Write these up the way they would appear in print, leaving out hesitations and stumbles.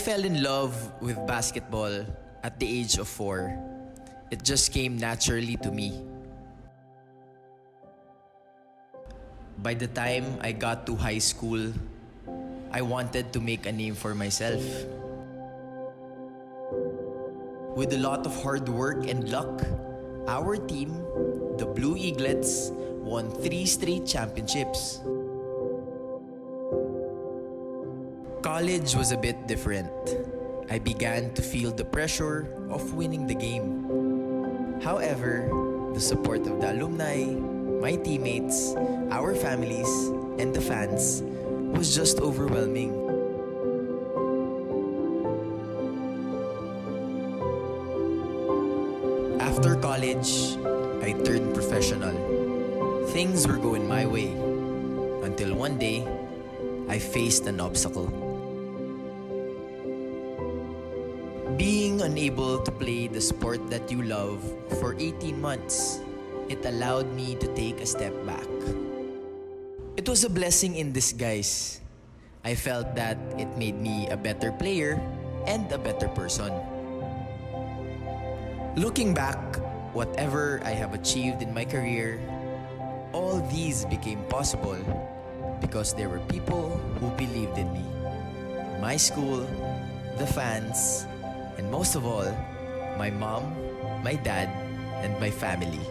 fell in love with basketball at the age of 4. It just came naturally to me. By the time I got to high school, I wanted to make a name for myself. With a lot of hard work and luck, our team, the Blue Eaglets, won 3 straight championships. College was a bit different. I began to feel the pressure of winning the game. However, the support of the alumni, my teammates, our families, and the fans was just overwhelming. After college, I turned professional. Things were going my way until one day, I faced an obstacle. Being unable to play the sport that you love for 18 months, it allowed me to take a step back. It was a blessing in disguise. I felt that it made me a better player and a better person. Looking back, whatever I have achieved in my career, all these became possible because there were people who believed in me. My school, the fans, and most of all, my mom, my dad, and my family.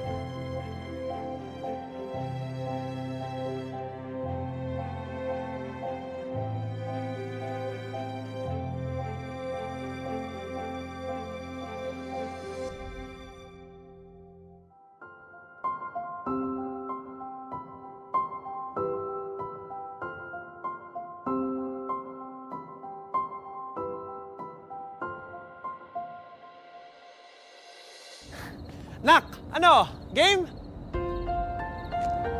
Nak, ano? Game?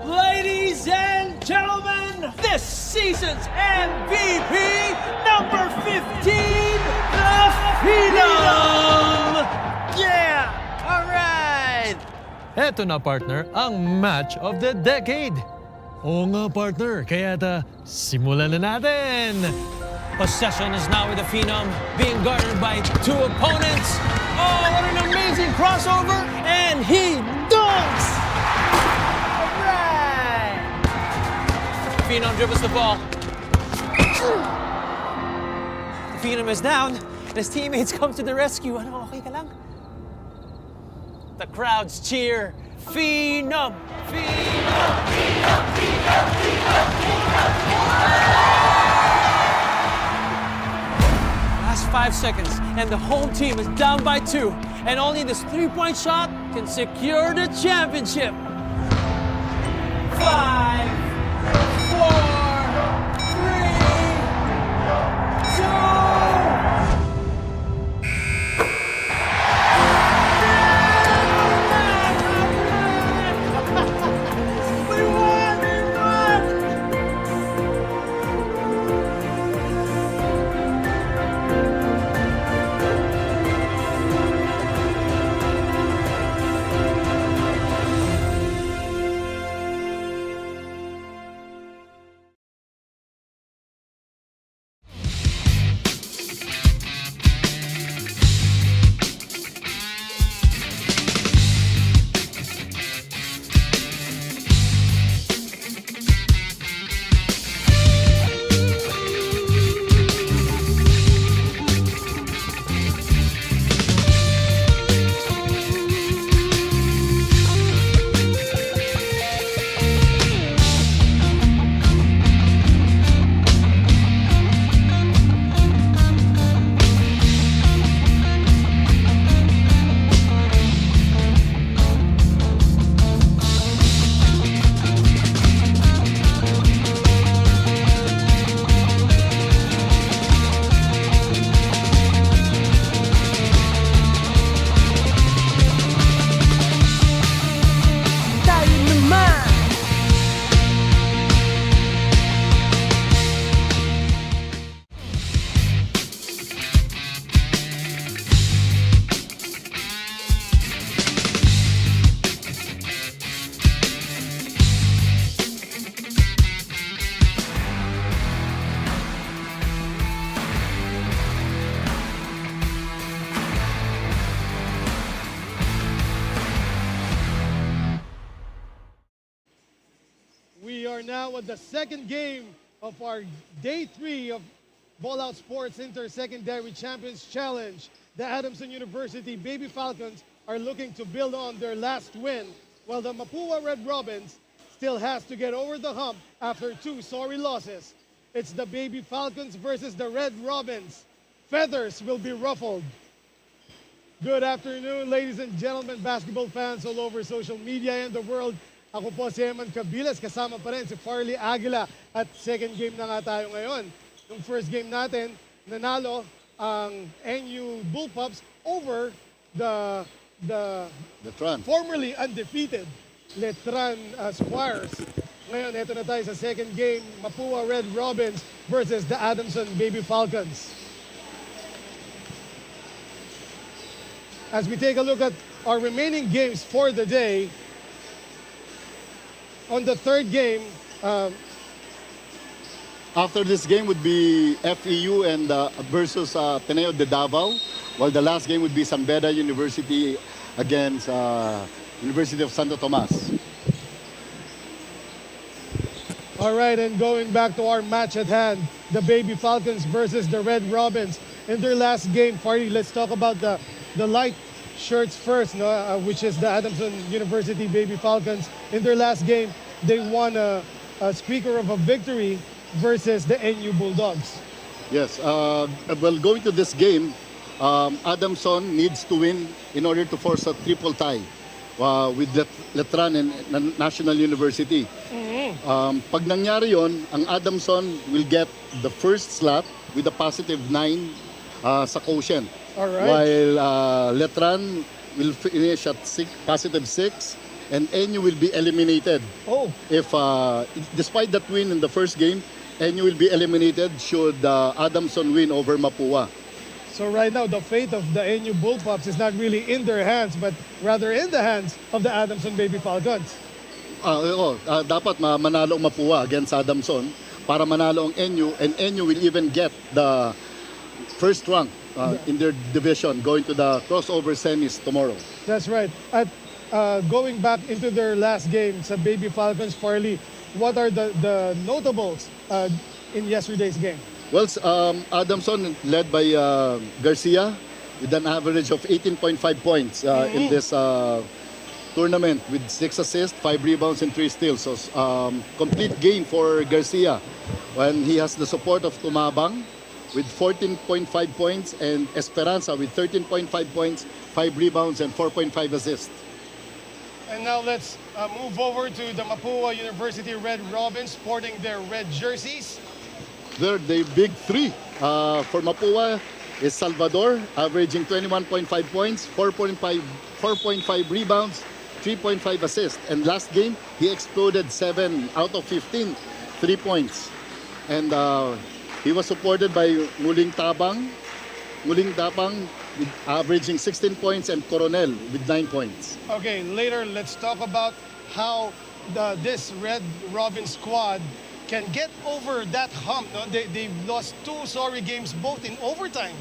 Ladies and gentlemen, this season's MVP, number 15, the Phenom! Yeah! Alright! Eto na partner, ang match of the decade. Oo nga partner, kaya simulan na natin. Possession is now with the Phenom, being guarded by 2 opponents. Oh, what an amazing crossover! And he dunks! Alright! Phenom dribbles the ball. The Phenom is down, and his teammates come to the rescue. Ano, okay ka lang? The crowds cheer, Phenom! Phenom! Phenom! Phenom! Phenom! Last 5 seconds, and the home team is down by 2, and only this 3-point shot can secure the championship. 5, 4, 3, 2. We won! now at the second game of our day 3 of Ballout Sports Inter-Secondary Champions Challenge. The Adamson University Baby Falcons are looking to build on their last win, while the MAPUA Red Robins still has to get over the hump after 2 sorry losses. It's the Baby Falcons versus the Red Robins. Feathers will be ruffled. Good afternoon, ladies and gentlemen, basketball fans all over social media and the world. Ako po si Eman Cabilas, kasama pa rin si Farley Aguila at second game na nga tayo ngayon. Yung first game natin, nanalo ang NU Bullpups over the Letran. formerly undefeated Letran Squires. Ngayon, ito na tayo sa second game, MAPUA Red Robins versus the Adamson Baby Falcons. As we take a look at our remaining games for the day, on the third game, After this game would be FEU and versus Ateneo de Davao, while the last game would be San Beda University against University of Santo Tomas. all right, and going back to our match at hand, the Baby Falcons versus the Red Robins. In their last game, Farley, let's talk about the light shirts first, no? Which is the Adamson University Baby Falcons. In their last game, they won a squeaker of a victory versus the NU Bulldogs. Yes, well, going to this game, Adamson needs to win in order to force a triple tie with Letran and National University. Pag nangyari yon, ang Adamson will get the first slot with a positive 9 sa quotient. All right. While Letran will finish at positive 6 and NU will be eliminated. Oh, If despite that win in the first game, NU will be eliminated should Adamson win over MAPUA. so right now the fate of the NU Bullpups is not really in their hands, but rather in the hands of the Adamson Baby Falcons. Dapat manalo ang MAPUA against Adamson para manalo ang NU, and NU will even get the first rank in their division going to the crossover semis tomorrow. That's right. At going back into their last game sa Baby Falcons, Farley, what are the notables in yesterday's game? Well, Adamson led by Garcia with an average of 18.5 points in this tournament with 6 assists, 5 rebounds, and 3 steals. So complete game for Garcia when he has the support of Tumabang with 14.5 points and Esperanza with 13.5 points, 5 rebounds, and 4.5 assists. And now let's move over to the MAPUA University Red Robins sporting their red jerseys. They're the big 3 for MAPUA is Salvador, averaging 21.5 points, 4.5 rebounds, 3.5 assists. And last game, he exploded 7 out of 15 3 points. And he was supported by Muling Tapang with averaging 16 points, and Coronel with 9 points. Okay, later let's talk about how this Red Robin squad can get over that hump. No? They've lost 2 sorry games, both in overtime.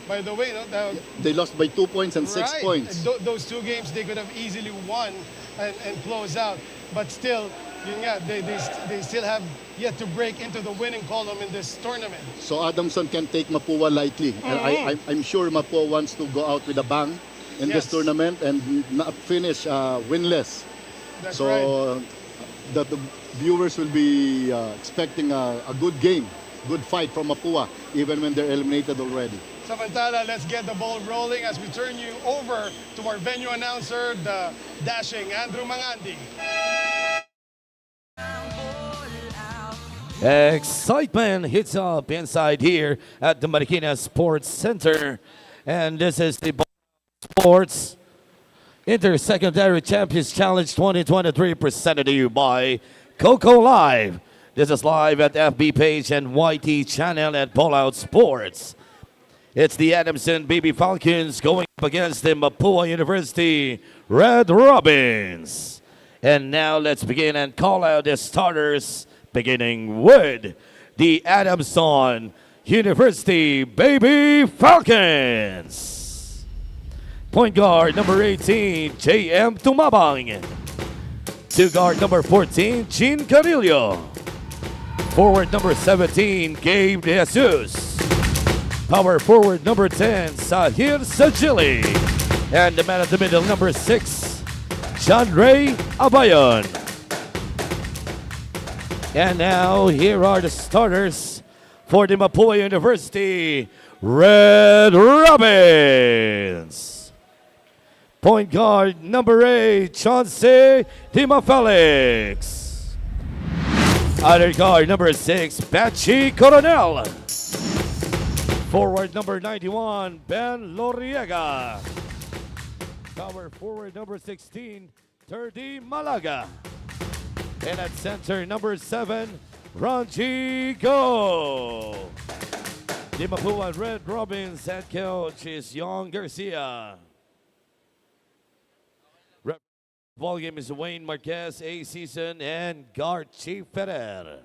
By the way, no? They lost by 2 points and 6 Right. points. Those 2 games they could have easily won and close out. But still, yun nga, they still have yet to break into the winning column in this tournament. So Adamson can take MAPUA lightly. And I'm sure MAPUA wants to go out with a bang in this Yes. tournament and not finish winless. That's So right. the viewers will be expecting a good game, good fight from MAPUA, even when they're eliminated already. Samantala, let's get the ball rolling as we turn you over to our venue announcer, the dashing Andrew Mangandi. Excitement hits up inside here at the Marikina Sports Center. And this is the Sports Inter-Secondary Champions Challenge 2023 presented to you by Coco Live. This is live at FB page and YT channel at Ballout Sports. It's the Adamson Baby Falcons going up against the MAPUA University Red Robins. And now let's begin and call out the starters, beginning with the Adamson University Baby Falcons. Point guard number 18, J.M. Tumabang. Two guard number 14, Gene Carillo. Forward number 17, Gabe De Jesus. Power forward number 10, Sahir Sajili. And the man at the middle, number 6, John Ray Abayon. And now, here are the starters for the MAPUA University Red Robins. Point guard number 8, Chauncey Dima Felix. Other guard number 6, Bachi Coronel. Forward number 91, Ben Loriega. Power forward number 16, Terdi Malaga. And at center number 7, Ranji Go. The MAPUA Red Robins head coach is Young Garcia. Ball game is Wayne Marquez, A. Season, and guard Chief Ferrer.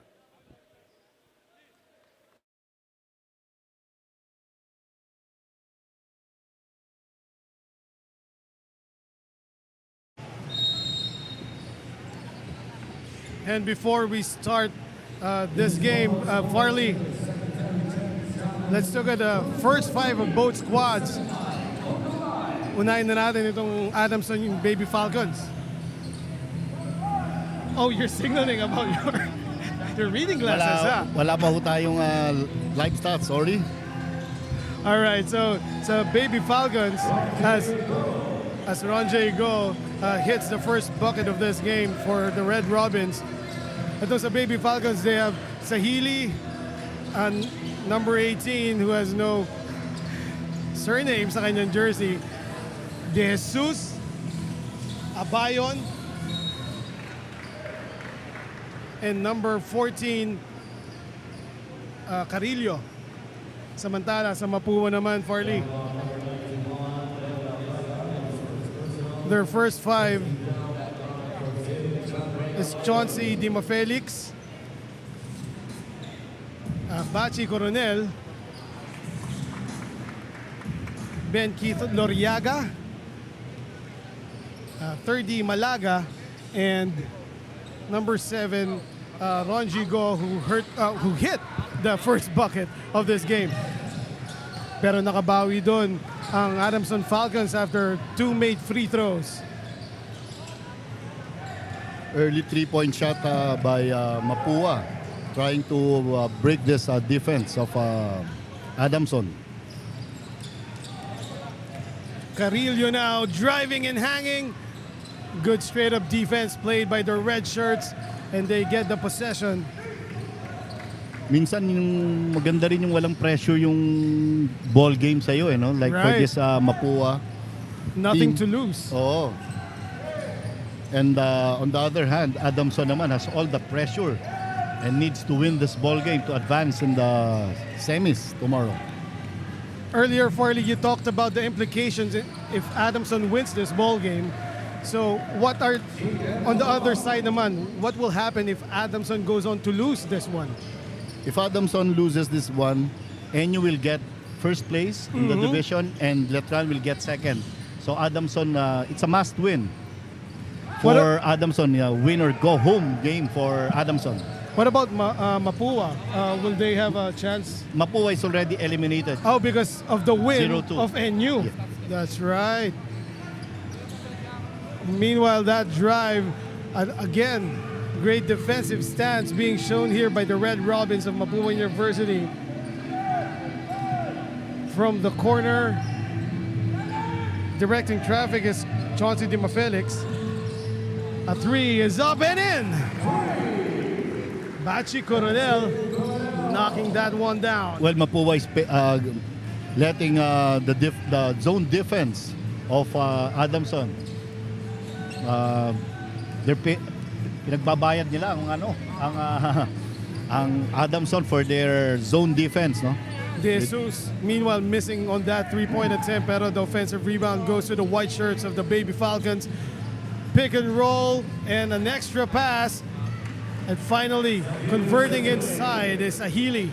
And before we start this game, Farley, let's look at the first 5 of both squads. Unahin na natin itong Adamson, yung Baby Falcons. Oh, you're signaling about your reading glasses, ha? Wala pa ho tayong live stats, sorry. All right, so Baby Falcons, as Ronjay Go hits the first bucket of this game for the Red Robins. Ito sa Baby Falcons, they have Sahili and number 18 who has no surname sa kanyang jersey. De Jesus, Abayon, and number 14, Carillo. Samantala, sa MAPUA naman, Farley, their first 5 is Chauncey Dima Felix, Bachi Coronel, Ben Keith Loriaga, Terdi Malaga, and number 7, Ronji Go, who hit the first bucket of this game. Pero nakabawi doon ang Adamson Falcons after 2 made free throws. Early 3-point shot by MAPUA, trying to break this defense of Adamson. Carillo now driving and hanging. Good straight-up defense played by the red shirts, and they get the possession. Minsan yung maganda rin yung walang pressure yung ball game sa'yo, no? Like for Right. this MAPUA. Nothing Team. to lose. Oo. And on the other hand, Adamson naman has all the pressure and needs to win this ball game to advance in the semis tomorrow. Earlier, Farley, you talked about the implications if Adamson wins this ball game. So what are, on the other side naman, what will happen if Adamson goes on to lose this one? If Adamson loses this one, NU will get first place in the division and Letran will get second. So Adamson, it's a must win for Adamson. Win or go home game for Adamson. What about MAPUA? Will they have a chance? MAPUA is already eliminated. Oh, because of the win 0-2. of NU. Yeah. That's right. Meanwhile, that drive, again, great defensive stance being shown here by the Red Robins of MAPUA University. From the corner, directing traffic is Chauncey Dima Felix. A 3 is up and in. Bachi Coronel knocking that one down. Well, MAPUA is letting the zone defense of Adamson. Pinagbabayad nila ang Adamson for their zone defense, no? De Jesus, meanwhile, missing on that 3-point attempt, pero the offensive rebound goes to the white shirts of the Baby Falcons. Pick and roll and an extra pass, and finally converting inside is Ahili.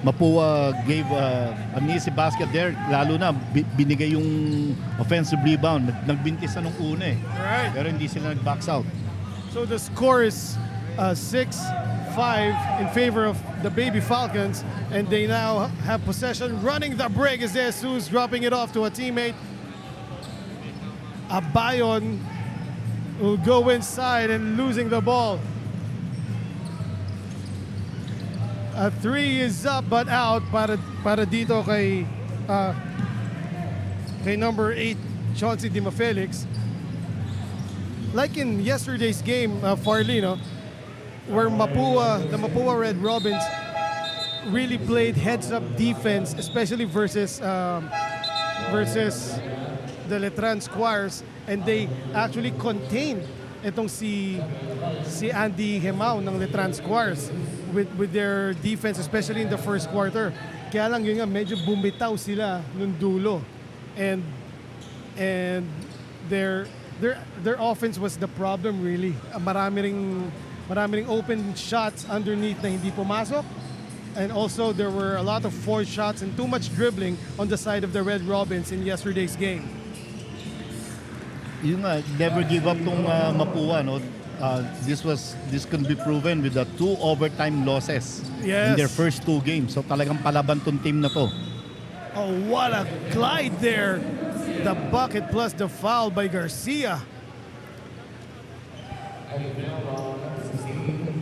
MAPUA gave an easy basket there, lalo na binigay yung offensive rebound. Nagbintis na nung una eh. Right. Pero hindi sila nag-box out. So the score is 6-5 in favor of the Baby Falcons, and they now have possession. Running the break is Jesus, dropping it off to a teammate. Abayon will go inside and losing the ball. A 3 is up but out para dito kay number 8 Chauncey Dimafelix. Like in yesterday's game, Farley, no, where the Mapua Red Robins really played heads-up defense, especially versus the Letran Squires, and they actually contained itong si Andy Hemao ng Letran Squires with their defense, especially in the first quarter. Kaya lang yun nga, medyo bumitaw sila nung dulo, and their offense was the problem really. Marami ring open shots underneath na hindi pumasok, and also there were a lot of forced shots and too much dribbling on the side of the Red Robins in yesterday's game. Yun nga, never give up tong Mapua, no? This can be proven with the 2 overtime losses in their first 2 games. So talagang palaban tong team na to. Oh, what a glide there! The bucket plus the foul by Garcia.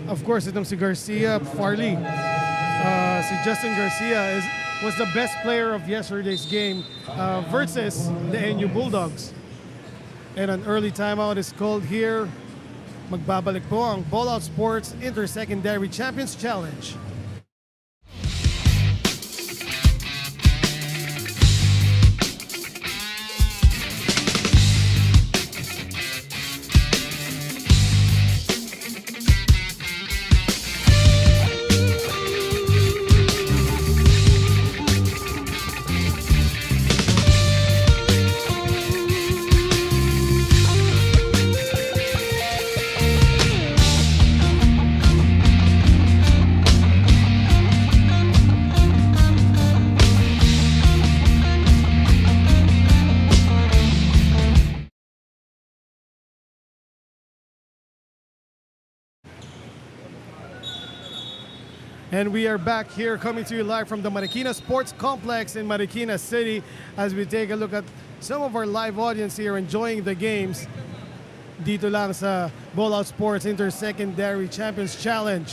Of course, itong si Garcia, Farley. Si Justin Garcia was the best player of yesterday's game versus the NU Bulldogs. And an early timeout is called here. Magbabalik po ang Ballout Sports Inter-Secondary Champions Challenge. And we are back here coming to you live from the Marikina Sports Complex in Marikina City as we take a look at some of our live audience here enjoying the games dito lang sa Ballout Sports Inter-Secondary Champions Challenge.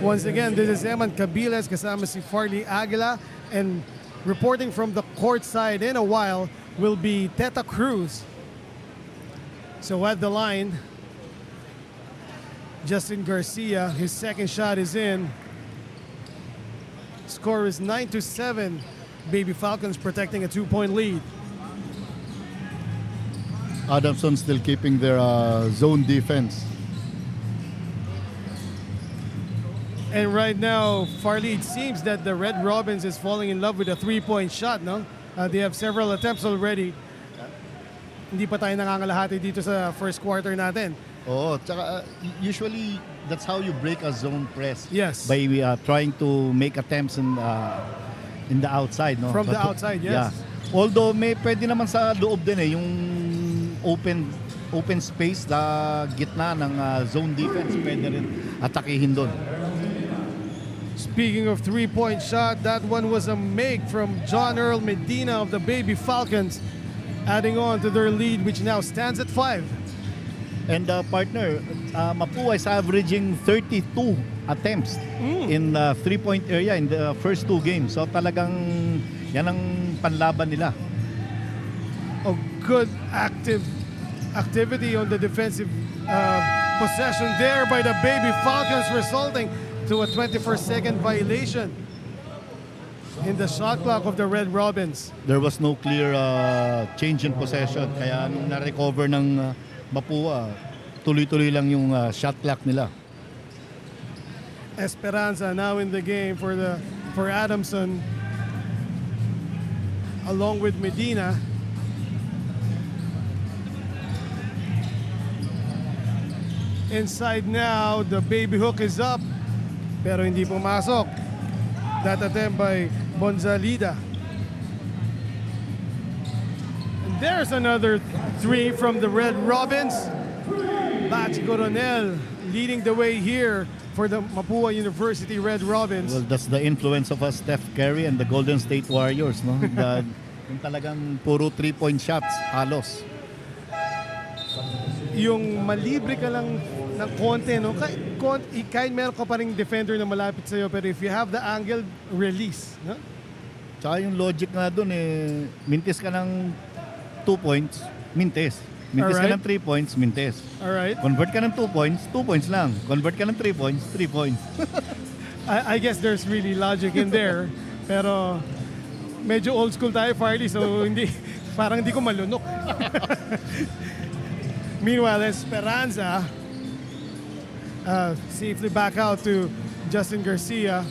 Once again, this is Eman Cabiles kasama si Farley Aguila, and reporting from the court side in a while will be Teta Cruz. So at the line, Justin Garcia, his second shot is in. Score is 9-7. Baby Falcons protecting a 2-point lead. Adamson still keeping their zone defense. And right now, Farley, it seems that the Red Robins is falling in love with a 3-point shot, no? They have several attempts already. Hindi pa tayo nangangalahati dito sa first quarter natin. Oo, tsaka usually that's how you break a zone press. Yes. By trying to make attempts in the outside, no? From the outside, yes. Yeah. Although pwede naman sa loob din yung open space na gitna ng zone defense, pwede rin atakihin doon. Speaking of 3-point shot, that one was a make from John Earl Medina of the Baby Falcons, adding on to their lead, which now stands at 5. And partner, Mapua is averaging 32 attempts in the 3-point area in the first 2 games. So talagang yan ang panlaban nila. A good activity on the defensive possession there by the Baby Falcons, resulting to a 21st-second violation in the shot clock of the Red Robins. There was no clear change in possession. Kaya nung na-recover ng Mapua, tuloy-tuloy lang yung shot clock nila. Esperanza now in the game for Adamson, along with Medina. Inside now, the baby hook is up, pero hindi pumasok. That attempt by Bonzalida. There's another 3 from the Red Robins. Bachi Coronel leading the way here for the Mapua University Red Robins. Well, that's the influence of Steph Curry and the Golden State Warriors, no? Yung talagang puro 3-point shots, halos. Yung malibre ka lang ng konti, no? Kahit meron ka pa ring defender na malapit sa'yo, pero if you have the angle, release. No? Tsaka yung logic nga dun mintis ka ng 2 points, mintis. Mintis ka ng 3 points, mintis. Alright. Convert ka ng 2 points, 2 points lang. Convert ka ng 3 points, 3 points. I guess there's really logic in there, pero medyo old school tayo, Farley, so parang hindi ko malunok. Meanwhile, Esperanza safely back out to Justin Garcia.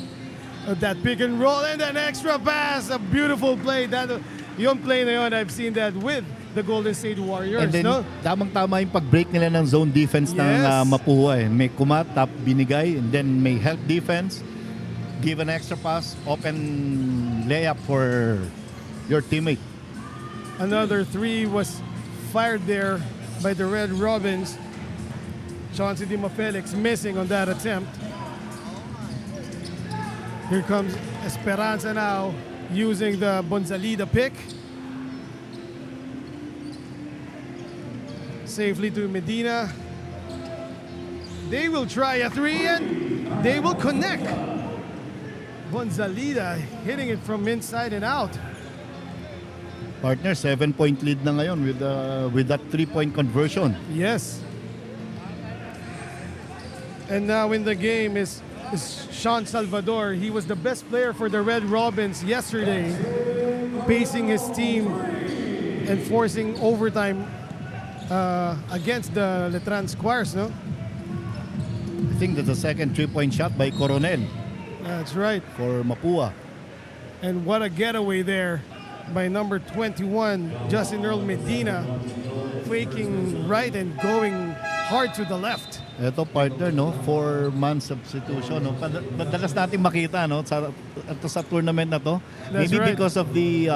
That pick and roll and an extra pass. A beautiful play. Yung play na yun, I've seen that with the Golden State Warriors. And then, no? tamang-tama yung pag-break nila ng zone defense ng Mapua. May kumatap, binigay, and then may help defense. Give an extra pass, open layup for your teammate. Another three was fired there by the Red Robins. Chauncey Dima Felix missing on that attempt. Here comes Esperanza now using the Bonzalida pick. Safely to Medina. They will try a three and they will connect. Bonzalida hitting it from inside and out. Partner, 7-point lead na ngayon with that 3-point conversion. Yes. And now in the game is Sean Salvador. He was the best player for the Red Robins yesterday, pacing his team and forcing overtime against the Letran Squires, no? I think that's the second 3-point shot by Coronel That's right. for Mapua. And what a getaway there by number 21, Justin Earl Medina, faking right and going hard to the left. Ito partner, no, 4-man substitution, no. Madalas natin makita, no, sa tournament na to. That's Maybe right. because of the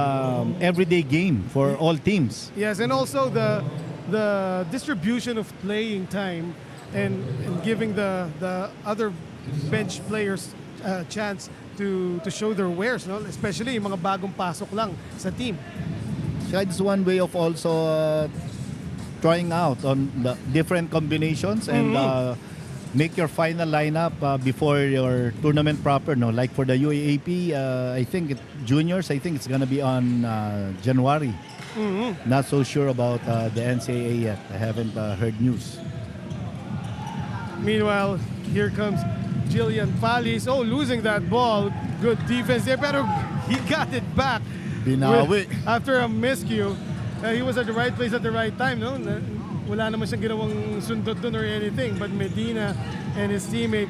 everyday game for all teams. Yes, and also the distribution of playing time and giving the other bench players a chance to show their wares, no? Especially yung mga bagong pasok lang sa team. So it's one way of also trying out on the different combinations and make your final lineup before your tournament proper, no? Like for the UAAP, I think juniors, I think it's gonna be on January. Not so sure about the NCAA yet. I haven't heard news. Meanwhile, here comes Jillian Palis. Oh, losing that ball. Good defense there, pero he got it back. Binawi. After a miscue. He was at the right place at the right time, no? Wala naman siyang ginawang sundot dun or anything. But Medina and his teammate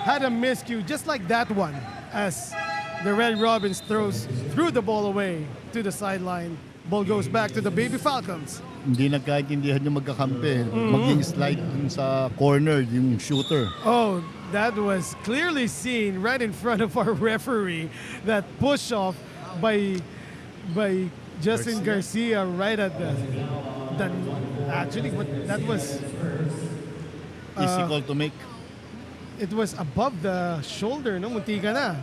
had a miscue just like that one as the Red Robins threw the ball away to the sideline. Ball goes back to the Baby Falcons. Hindi nagkaintindihan yung magkakampi. Maging slide dun sa corner yung shooter. Oh, that was clearly seen right in front of our referee. That push off by Justin Garcia right at that was Easy call to make. it was above the shoulder, no? Munti ka na.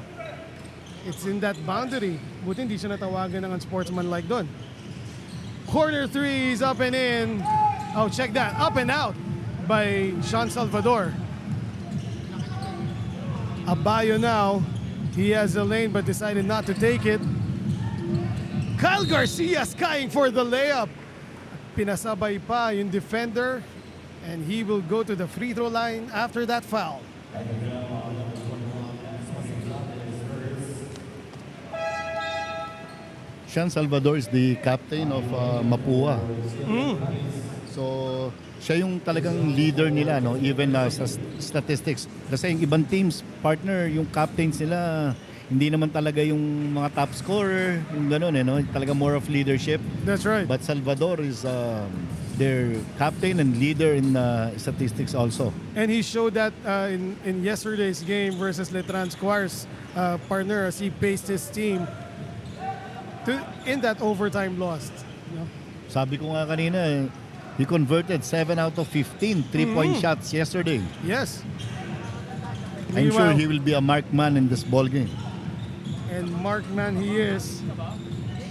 It's in that boundary. Buti hindi siya natawagan ng unsportsmanlike doon. Corner three is up and in. Oh, check that. Up and out by Sean Salvador. Abayo now. He has a lane but decided not to take it. Kyle Garcia skying for the layup. Pinasabay pa yung defender and he will go to the free throw line after that foul. Sean Salvador is the captain of Mapua. So, siya yung talagang leader nila, no? Even sa statistics. Kasi yung ibang teams, partner, yung captains nila, hindi naman talaga yung mga top scorer, yung gano'n, no? Talaga more of leadership. That's right. But Salvador is their captain and leader in statistics also. And he showed that in yesterday's game versus Letran Squires partner as he paced his team in that overtime loss. You know? Sabi ko nga kanina, He converted 7 out of 15 3-point shots yesterday. Yes. I'm sure Meanwhile- he will be a marked man in this ball game. And markman he is.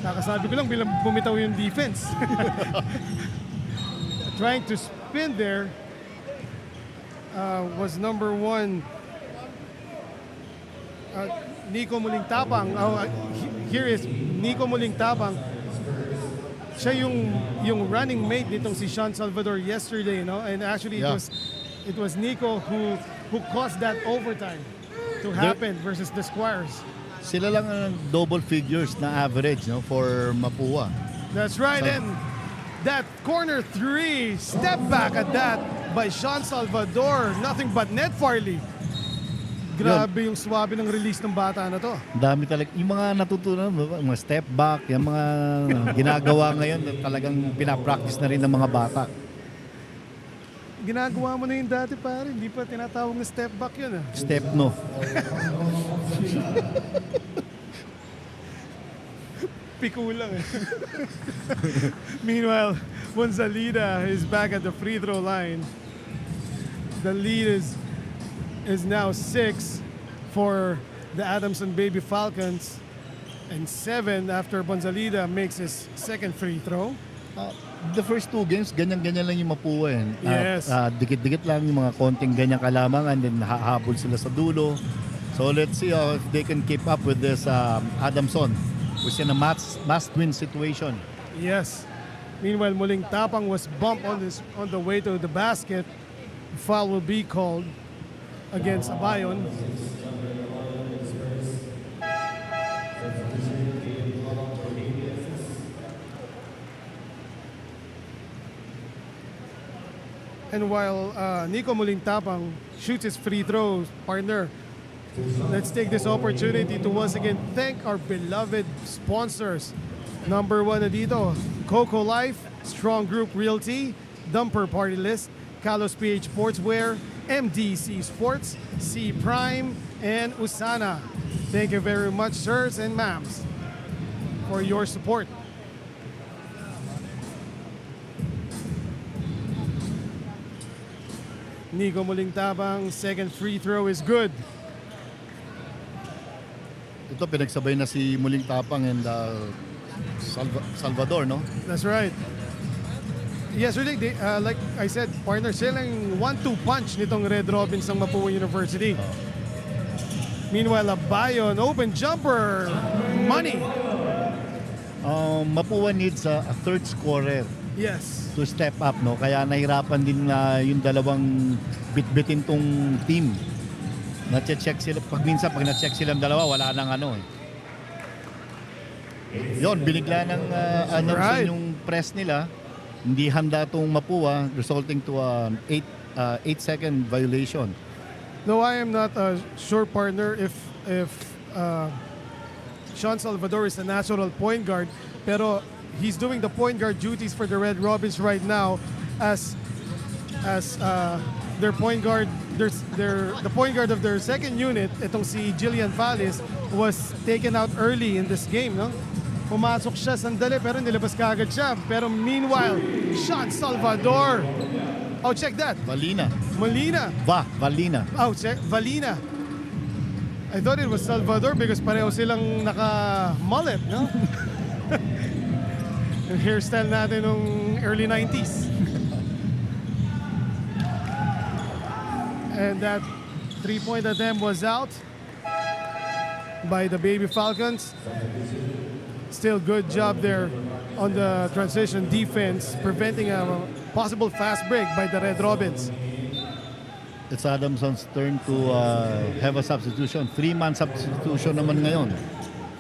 Kakasabi ko lang bilang bumitaw yung defense. Trying to spin there was number 1 Nico Muling Tapang. Here is Nico Muling Tapang. Siya yung running mate nitong si Sean Salvador yesterday, no? And actually Yeah. it was Nico who caused that overtime to happen versus the Squires. Sila lang ang double figures na average, no, for Mapua. That's right, and that corner 3 step back at that by Sean Salvador, nothing but net Farley. Grabe yung swabe ng release ng bata na to. Dami talaga. Yung mga natutunan, mga step back, yung mga ginagawa ngayon, talagang pinapractice na rin ng mga bata. Ginagawa mo na yung dati pare, hindi pa tinatawag na step back yun. Step no. Pikulang eh. Meanwhile, Bonzalida is back at the free throw line. The lead is now 6 for the Adamson Baby Falcons and 7 after Bonzalida makes his second free throw. The first 2 games, ganyan-ganyan lang yung Mapua. Yes. Dikit-dikit lang yung mga konting ganyang kalamangan, then hahabol sila sa dulo. So let's see if they can keep up with this Adamson, who's in a must-win situation. Yes. Meanwhile, Muling Tapang was bumped on the way to the basket. Foul will be called against Abayon. And while Nico Muling Tapang shoots his free throws, partner, let's take this opportunity to once again thank our beloved sponsors. Number 1 na dito, Coco Life, Strong Group Realty, Dumper Party List, Kalos PH Sportswear, MDC Sports, C Prime, and Usana. Thank you very much, sirs and ma'ams, for your support. Nico Muling Tapang, second free throw is good. Ito, pinagsabay na si Muling Tapang and Salvador, no? That's right. Yesterday, like I said, partner, sila yung 1-2 punch nitong Red Robins ng Mapua University. Meanwhile, Abayon, open jumper, money. Mapua needs a third scorer Yes. to step up, no? Kaya nahirapan din yung dalawang bitbitin tong team. Na-check sila. Minsan pag na-check silang dalawa, wala nang ano eh. Yun, binigla ng Right. yung press nila. Hindi handa tong Mapua, resulting to an 8-second violation. No, I am not sure, partner, if Sean Salvador is a natural point guard, pero he's doing the point guard duties for the Red Robins right now as their point guard. The point guard of their second unit, itong si Jillian Valles, was taken out early in this game, no? Pumasok siya sandali pero nilabas kaagad siya. Pero meanwhile, Sean Salvador. Oh, check that. Valina. Valina. Oh, check. Valina. I thought it was Salvador because pareho silang naka-mullet, no? Yung hairstyle natin nung early 90s. And that three-point attempt was out by the Baby Falcons. Still good job there on the transition defense, preventing a possible fast break by the Red Robins. It's Adamson's turn to have a substitution. 3-man substitution naman ngayon.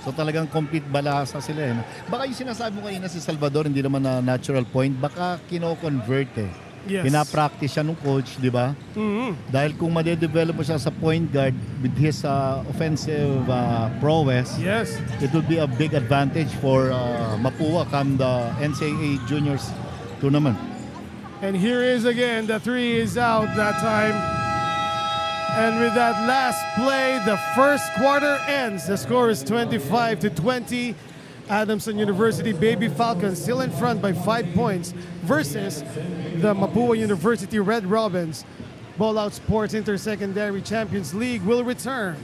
So talagang complete balasa sila eh. Baka yung sinasabi mo kanina si Salvador, hindi naman na natural point, baka kino-convert eh. Yes. Pinapractice siya nung coach, di ba? Mm-hmm. Dahil kung madedevelop mo siya sa point guard with his offensive prowess, Yes. it would be a big advantage for Mapua come the NCAA Juniors tournament. And here is again, the three is out that time. And with that last play, the first quarter ends. The score is 25-20. Adamson University Baby Falcons still in front by 5 points versus the Mapua University Red Robins. Ballout Sports Intersecondary Champions League will return.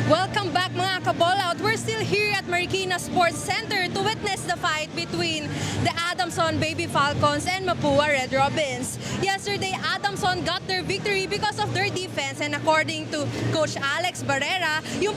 Welcome back mga ka-Ballout. We're still here at Marikina Sports Center to witness the fight between the ADAMSON Baby Falcons and Mapua Red Robins. Yesterday, ADAMSON got their victory because of their defense, and according to Coach Alex Barrera, yung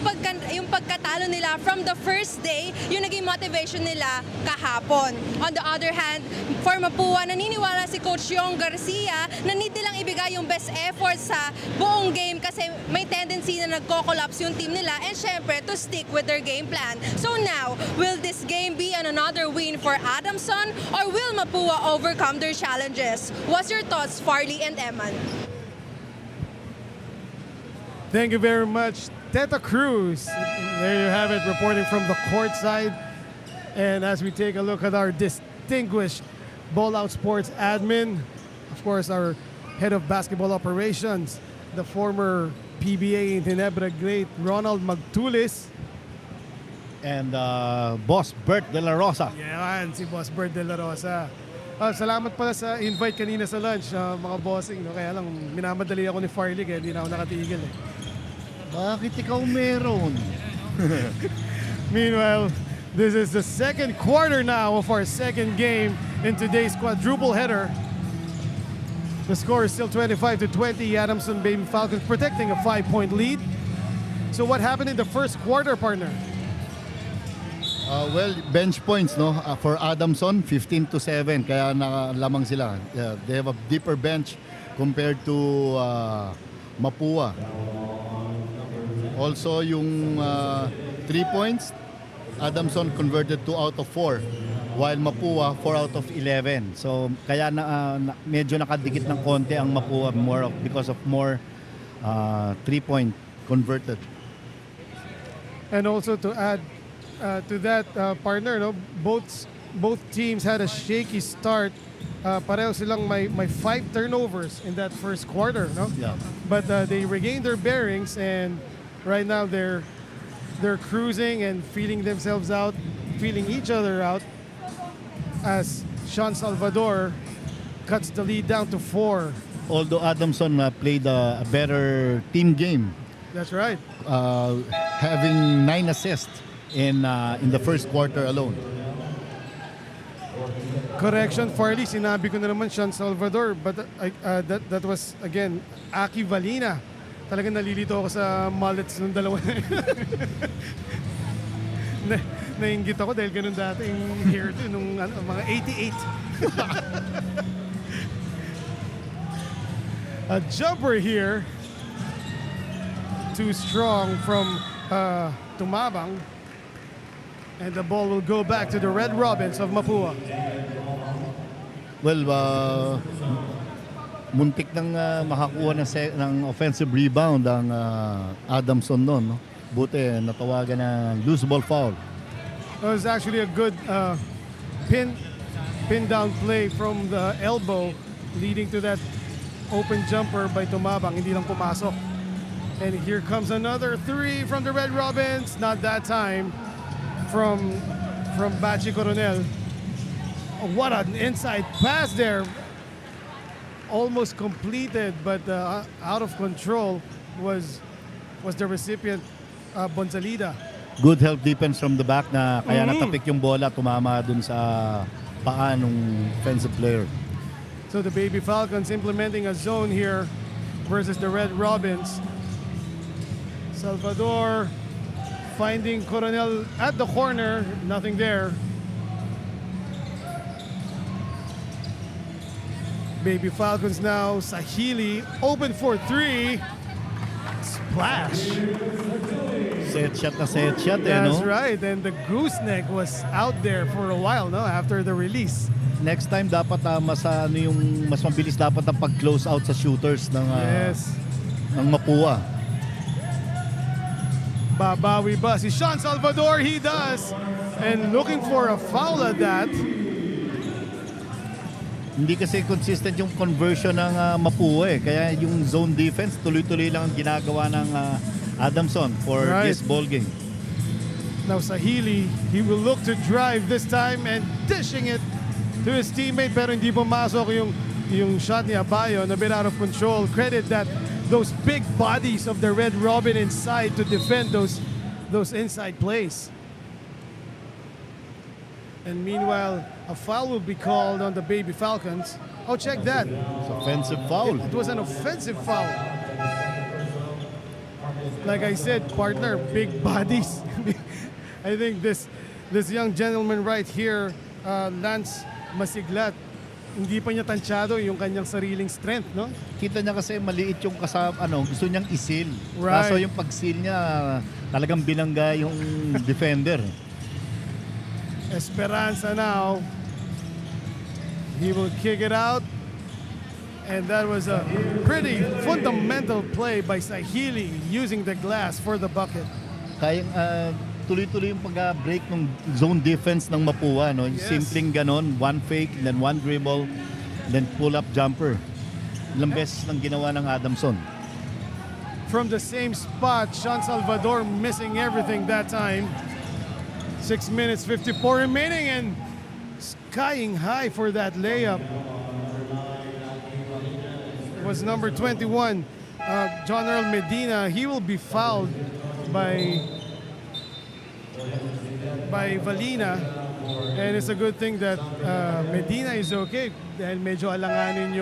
pagkatalo nila from the first day, yung naging motivation nila kahapon. On the other hand, for Mapua, naniniwala si Coach Yong Garcia na need nilang ibigay yung best effort sa buong game kasi may tendency na nagko-collapse yung team nila, and syempre to stick with their game plan. So now, will this game be another win for ADAMSON, or will Mapua overcome their challenges? What's your thoughts, Farley and Eman? Thank you very much, Teta Cruz. There you have it, reporting from the court side. And as we take a look at our distinguished Ballout Sports admin, of course, our head of basketball operations, the former PBA in Ginebra great Ronald Magtulis. And Boss Bert De La Rosa. Yan, si Boss Bert De La Rosa. Salamat pala sa invite kanina sa lunch, mga bossing. No? Kaya lang, minamadali ako ni Farley kaya hindi na ako nakatigil. Bakit ikaw meron? Meanwhile, this is the second quarter now of our second game in today's quadruple header. The score is still 25-20. Adamson Baby Falcons protecting a 5-point lead. So what happened in the first quarter, partner? Well, bench points no for Adamson 15-7 kaya lamang sila. They have a deeper bench compared to Mapua. Also yung 3 points, Adamson converted 2 out of 4 while Mapua 4 out of 11. So kaya medyo nakadikit ng konti ang Mapua because of more 3-point converted. And also to add to that, partner, no, both teams had a shaky start. Pareho silang may 5 turnovers in that first quarter, no? Yeah. But they regained their bearings, and right now they're cruising and feeling themselves out, feeling each other out, as Sean Salvador cuts the lead down to 4. Although Adamson played a better team game, That's right. having 9 assists in the first quarter alone. Correction, Farley, sinabi ko na naman Sean Salvador, but that was, again, Aki Valina. Talagang nalilito ako sa mullets ng dalawa. Nainggit ako dahil ganun dating hair to nung mga 88. A jumper here. Too strong from Tumabang. And the ball will go back to the Red Robins of Mapua. Well, muntik nang makakuha ng offensive rebound ang Adamson noon. No? Buti natawagan ng loose ball foul. It was actually a good pin down play from the elbow leading to that open jumper by Tumabang. Hindi lang pumasok. And here comes another 3 from the Red Robins. Not that time from Bachi Coronel. What an inside pass there. Almost completed, but out of control was the recipient, Bonzalida. Good help defense from the back na kaya natapik yung bola, tumama dun sa paa ng offensive player. So the Baby Falcons implementing a zone here versus the Red Robins. Salvador finding Coronel at the corner, nothing there. Baby Falcons now, Sahili open for 3. Splash. Set shot That's no? right, and the gooseneck was out there for a while, no, after the release. Next time dapat mas mabilis dapat ang pag-close out sa shooters ng Yes. ng Mapua. Babawi ba si Sean Salvador? He does. And looking for a foul at that. Hindi kasi consistent yung conversion ng Mapua eh. Kaya yung zone defense, tuloy-tuloy lang ang ginagawa ng Adamson for Right. this ball game. Now Sahili, he will look to drive this time and dishing it to his teammate, pero hindi pumasok yung shot ni Abayo, a bit out of control. Credit that those big bodies of the Red Robin inside to defend those inside plays. And meanwhile, a foul will be called on the Baby Falcons. Oh, check that. It's offensive foul. It was an offensive foul. Like I said, partner, big bodies. I think this young gentleman right here, Lance Masiglat, hindi pa niya tansyado yung kanyang sariling strength, no? Kita niya kasi maliit yung gusto niyang isil. Right. Kaso yung pag-seal niya, talagang binangga yung defender. Esperanza now. He will kick it out. And that was a pretty fundamental play by Sahili using the glass for the bucket. Kayang tuloy-tuloy yung pag-break ng zone defense ng Mapua. No? Yes. Simpleng ganon, one fake, then one dribble, then pull-up jumper. Ilang beses nang ginawa ng Adamson. From the same spot, Sean Salvador missing everything that time. 6 minutes, 54 remaining, and skying high for that layup was number 21, John Earl Medina. He will be fouled by Valina, and it's a good thing that Medina is okay dahil medyo alanganin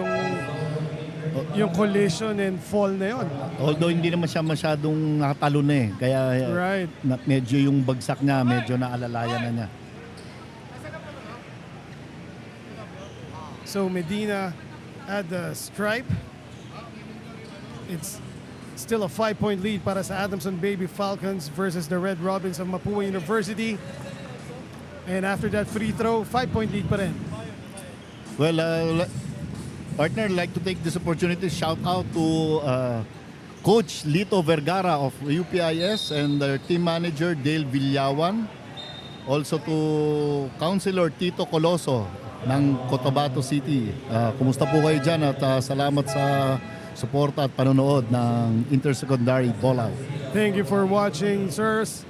yung collision and fall na yun. Although hindi naman siya masyadong nakatalon eh. Kaya Right. medyo yung bagsak niya, medyo naalalayan na niya. So Medina at the stripe. It's still a 5-point lead para sa Adamson Baby Falcons versus the Red Robins of Mapua University. And after that free throw, 5-point lead pa rin. Well, partner, I'd like to take this opportunity to shout out to Coach Lito Vergara of UPIS and their team manager Dale Villawan. Also to Councilor Tito Coloso ng Cotabato City. Kumusta po kayo dyan at salamat sa suporta at panonood ng Intersecondary Ballout. Thank you for watching, sirs.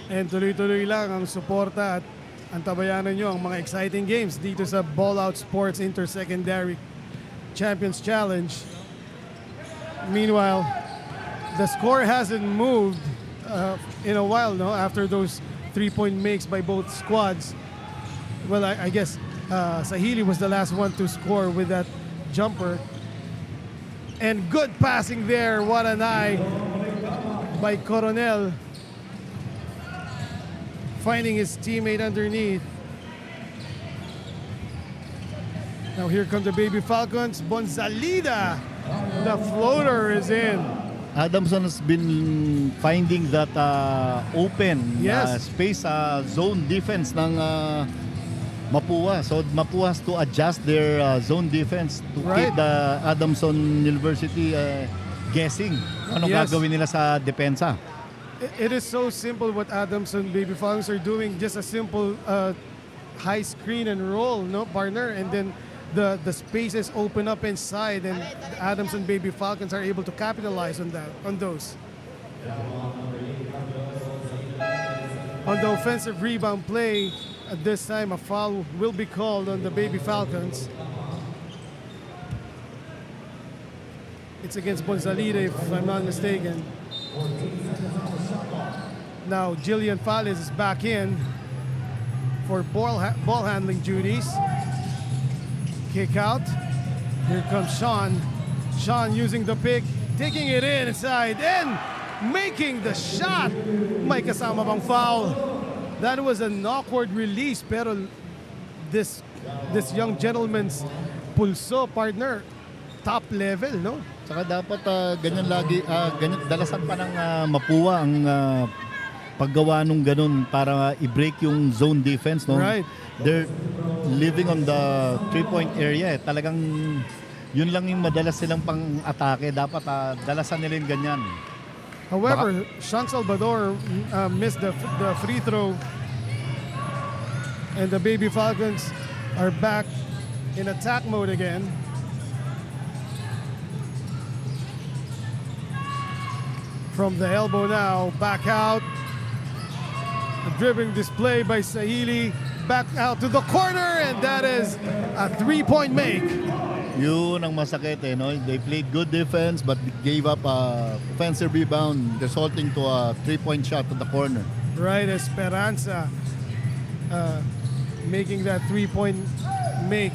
And tuloy-tuloy lang ang suporta at antabayanan nyo ang mga exciting games dito sa Ballout Sports Intersecondary Champions Challenge. Meanwhile, the score hasn't moved in a while, no? After those 3-point makes by both squads. Well, I guess Sahili was the last one to score with that jumper. And good passing there. What an eye by Coronel. Finding his teammate underneath. Now here come the Baby Falcons. Bonzalida. The floater is in. Adamson has been finding that open Yes. space zone defense ng Mapua. So Mapua has to adjust their zone defense to Right. keep the Adamson University guessing ano Yes. gagawin nila sa depensa. It is so simple what Adamson Baby Falcons are doing. Just a simple high screen and roll, no, partner? And then the spaces open up inside, and the Adamson Baby Falcons are able to capitalize on those. On the offensive rebound play, at this time a foul will be called on the Baby Falcons. It's against Bonzalida, if I'm not mistaken. Now Jillian Fales is back in for ball handling duties. Kick out. Here comes Sean. Sean using the pick, taking it inside and making the shot. May kasama bang foul? That was an awkward release, pero this young gentleman's pulso, partner, top level, no? Saka dapat ganyan lagi, ganyan, dalasan pa ng Mapua ang paggawa nung ganun para i-break yung zone defense, no? Right. They're living on the 3-point area. Talagang yun lang yung madalas silang pang-atake. Dapat dalasan nila yung ganyan. However, San Salvador missed the free throw, and the Baby Falcons are back in attack mode again. From the elbow now, back out. A dribbling display by Sahili. Back out to the corner, and that is a three-point make. Yun ang masakit eh, no? They played good defense but gave up a offensive rebound resulting to a three-point shot to the corner. Right, Esperanza making that three-point make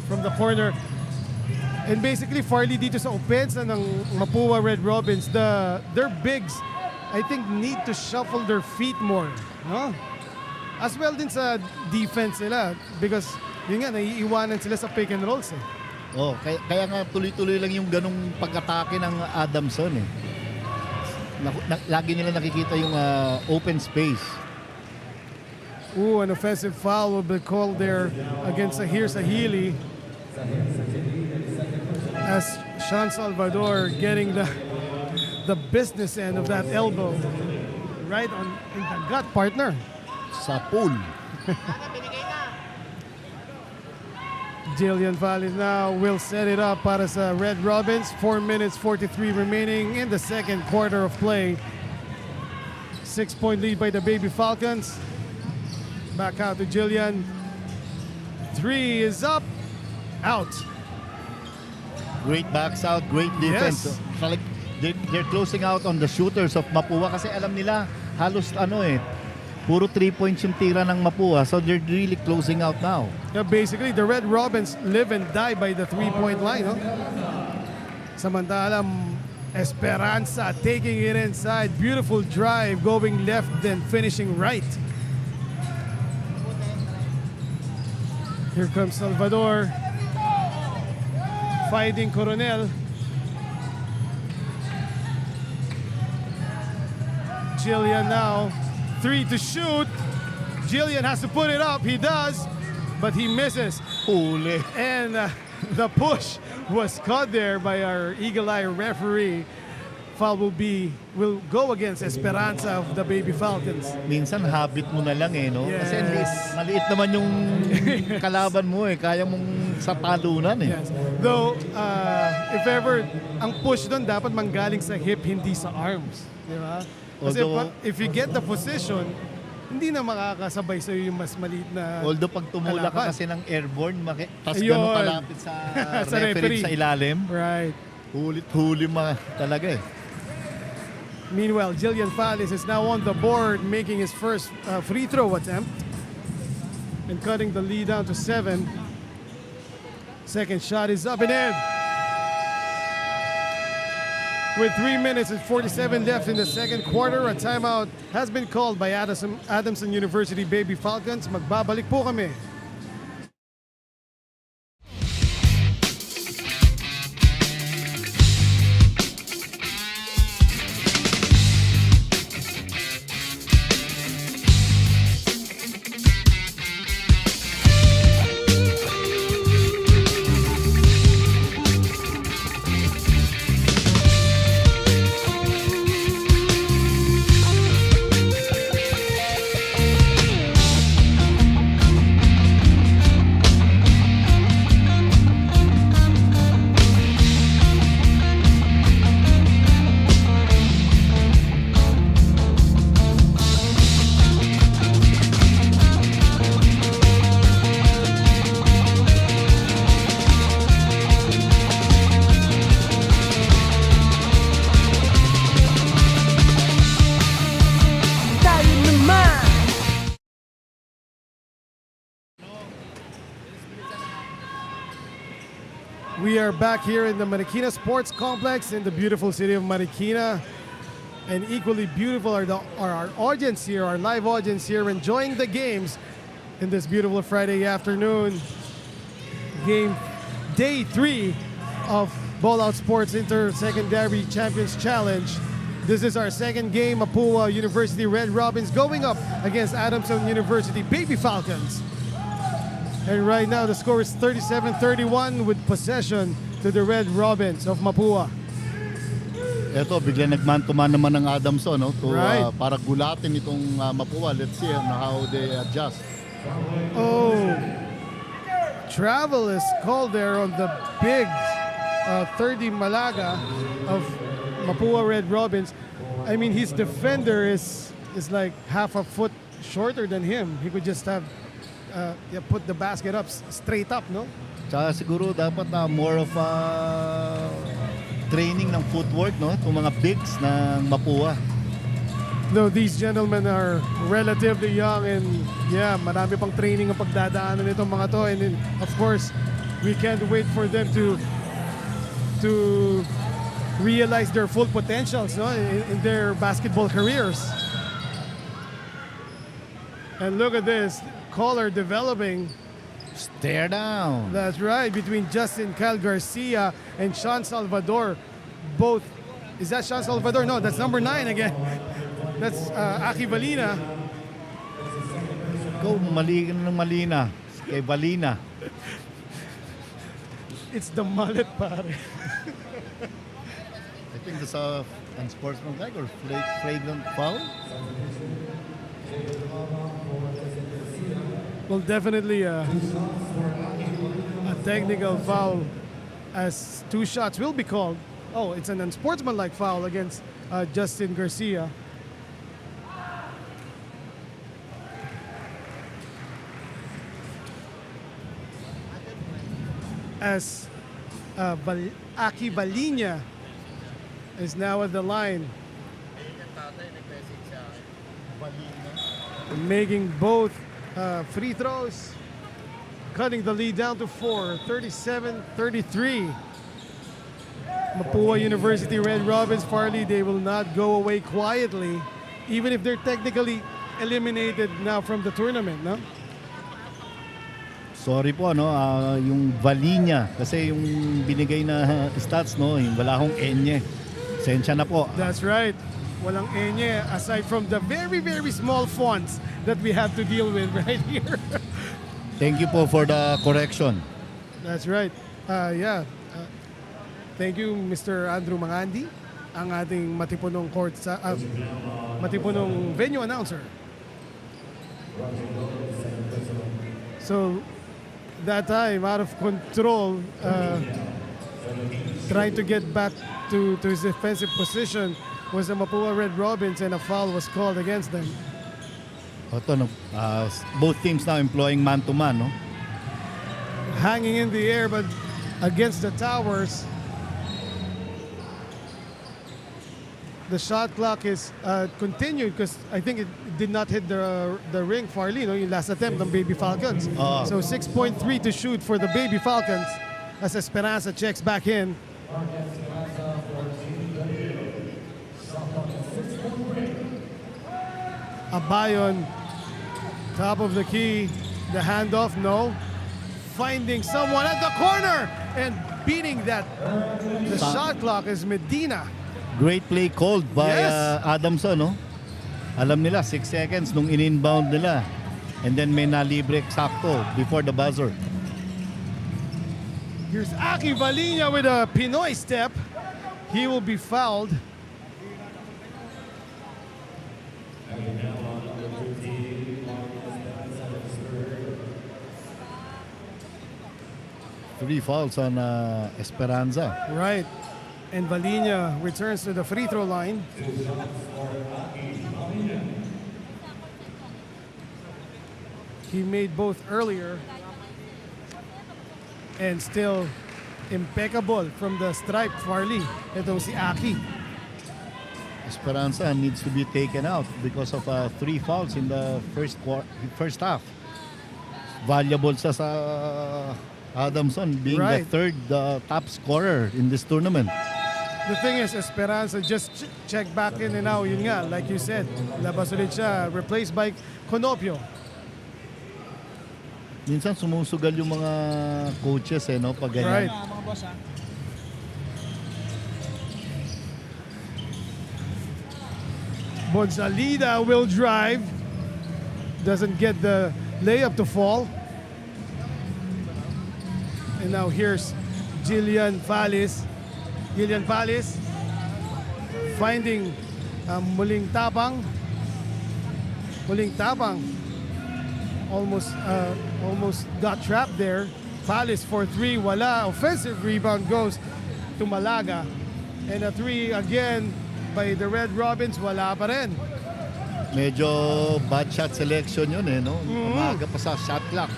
from the corner. And basically, Farley dito sa opensa ng Mapua Red Robins, their bigs, I think, need to shuffle their feet more. No? As well din sa defense nila because yun nga, naiiwanan sila sa pick and rolls eh. Oh, kaya nga tuloy-tuloy lang yung ganung pag-atake ng Adamson eh. Lagi nila nakikita yung open space. Ooh, an offensive foul will be called there against Sahili. As San Salvador getting the business end of that elbow right in the gut, partner. Sa pool. Jillian Valles now will set it up para sa Red Robins. 4 minutes 43 remaining in the second quarter of play. 6-point lead by the Baby Falcons. Back out to Jillian. 3 is up. Out. Great backs out, great defense. Yes. They're closing out on the shooters of Mapua kasi alam nila halos puro 3 points yung tira ng Mapua, so they're really closing out now. Yeah, basically, the Red Robins live and die by the 3-point line. No? Samantalang Esperanza taking it inside. Beautiful drive, going left, then finishing right. Here comes Salvador. Fighting Coronel. Jillian now. 3 to shoot. Jillian has to put it up. He does, but he misses. Huli. And the push was caught there by our eagle-eye referee. Foul will go against Esperanza of the Baby Falcons. Minsan habit mo na lang eh, no? Yes. Kasi maliit naman yung kalaban mo eh. Kaya mong sa talunan eh. Yes. Though, if ever, ang push doon dapat manggaling sa hip, hindi sa arms. Di ba? Kasi if you get the position, hindi na makakasabay sa'yo yung mas maliit na Although pag tumula ka kalaban. kasi ng airborne, tas Ayun. gano'n kalapit sa, Sa referee referee. sa ilalim, Right. huli talaga eh. Meanwhile, Jillian Falles is now on the board, making his first free throw attempt and cutting the lead down to 7. Second shot is up and in. With 3 minutes and 47 left in the second quarter, a timeout has been called by ADAMSON University Baby Falcons. Magbabalik po kami. We are back here in the Marikina Sports Complex in the beautiful city of Marikina. And equally beautiful are our audience here, our live audience here, enjoying the games in this beautiful Friday afternoon. Day 3 of Ballout Sports Inter-Secondary Champions Challenge. This is our second game. MAPUA University Red Robins going up against ADAMSON University Baby Falcons. And right now the score is 37-31 with possession to the Red Robins of MAPUA. Eto, bigla nagman-to-man naman ng Adamson, no? To, Right. para gulatin itong Mapua. Let's see how they adjust. Oh, travel is called there on the big 30 Malaga of Mapua Red Robins. I mean, his defender is like half a foot shorter than him. He could just have put the basket up straight up, no? Tsaka siguro dapat more of training ng footwork, no? Itong mga bigs ng Mapua. No, these gentlemen are relatively young and yeah, marami pang training ang pagdadaanan nitong mga to. And then, of course, we can't wait for them to realize their full potentials, no, in their basketball careers. And look at this, color developing. Stare down. That's right, between Justin Kyle Garcia and Sean Salvador. Both, is that Sean Salvador? No, that's number 9 again. That's Aki Valina. Go, mali ng malina. Kay Valina. It's the mullet, pare. I think that's a unsportsmanlike or flagrant foul. Well, definitely a technical foul as 2 shots will be called. Oh, it's an unsportsmanlike foul against Justin Garcia. As Aki Valina is now at the line, making both free throws, cutting the lead down to 4, 37-33. Mapua University Red Robins, Farley, they will not go away quietly, even if they're technically eliminated now from the tournament, no? Sorry po, no, yung Valina, kasi yung binigay na stats, no, yung wala akong enye. Sensya na po. That's right. Walang enye aside from the very, very small fonts that we have to deal with right here. Thank you po for the correction. That's right. Thank you, Mr. Andrew Mangandi, ang ating matipunong matipunong venue announcer. So, that time, out of control, trying to get back to his defensive position was the Mapua Red Robins, and a foul was called against them. Ito, no, both teams now employing man-to-man, no? Hanging in the air, but against the towers. The shot clock is continued because I think it did not hit the ring, Farley, no, yung last attempt ng Baby Falcons. So 6.3 to shoot for the Baby Falcons as Esperanza checks back in. Abayon, top of the key, the handoff, no. Finding someone at the corner and beating that. The shot clock is Medina. Great play called by Yes. Adamson, no? Alam nila, 6 seconds nung in-inbound nila. And then may nalibre sakto before the buzzer. Here's Aki Valina with a Pinoy step. He will be fouled. Three fouls on Esperanza. Right. And Valina returns to the free throw line. He made both earlier and still impeccable from the stripe, Farley. Ito si Aki. Esperanza needs to be taken out because of 3 fouls in the first half. Valuable sa Adamson being Right. the third top scorer in this tournament. The thing is, Esperanza just check back in and now, yun nga, like you said, labas ulit siya, replaced by Conopio. Minsan sumusugal yung mga coaches, no, pag ganyan. Right. Bonsalida will drive. Doesn't get the layup to fall. And now here's Gillian Fallis. Gillian Fallis finding muling tapang. Almost got trapped there. Palace for 3, wala. Offensive rebound goes to Malaga. And a 3 again by the Red Robins, wala pa rin. Medyo bad shot selection yun no? Umaga pa sa shot clock.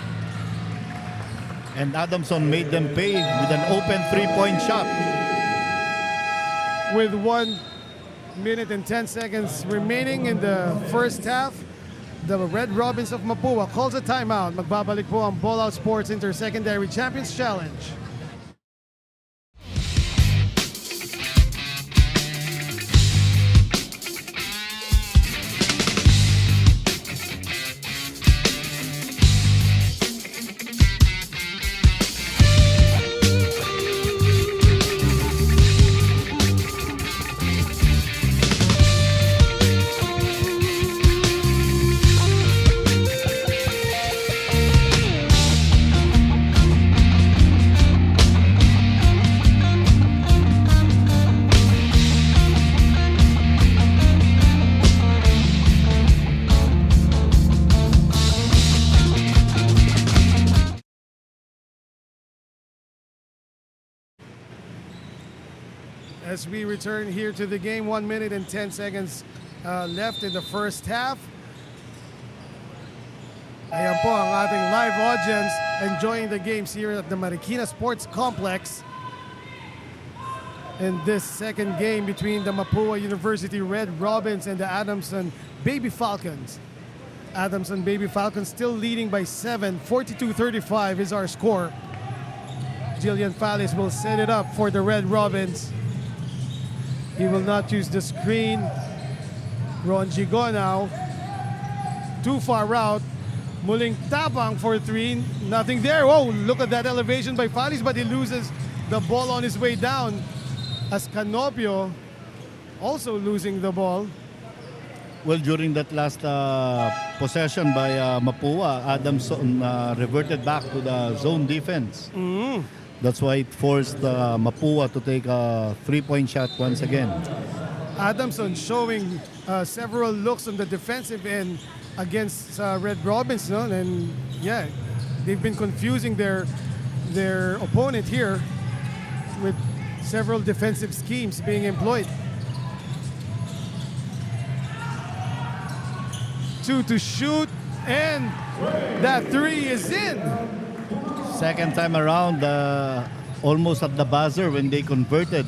And Adamson made them pay with an open 3-point shot. With 1 minute and 10 seconds remaining in the first half, the Red Robins of Mapua calls a timeout. Magbabalik po ang Ballout Sports Inter-Secondary Champions Challenge. As we return here to the game, 1 minute and 10 seconds left in the first half. Ayan po ang ating live audience enjoying the games here at the Marikina Sports Complex. In this second game between the Mapua University Red Robins and the Adamson Baby Falcons. Adamson Baby Falcons still leading by 7, 42-35 is our score. Jillian Fallis will set it up for the Red Robins. He will not use the screen. Ron Gigo now. Too far out. Muling tapang for 3. Nothing there. Oh, look at that elevation by Fallis, but he loses the ball on his way down. As Canopio also losing the ball. Well, during that last possession by Mapua, Adamson reverted back to the zone defense. That's why it forced Mapua to take a 3-point shot once again. Adamson showing several looks on the defensive end against Red Robins, no? And yeah, they've been confusing their opponent here with several defensive schemes being employed. 2 to shoot, and that 3 is in. Second time around, almost at the buzzer when they converted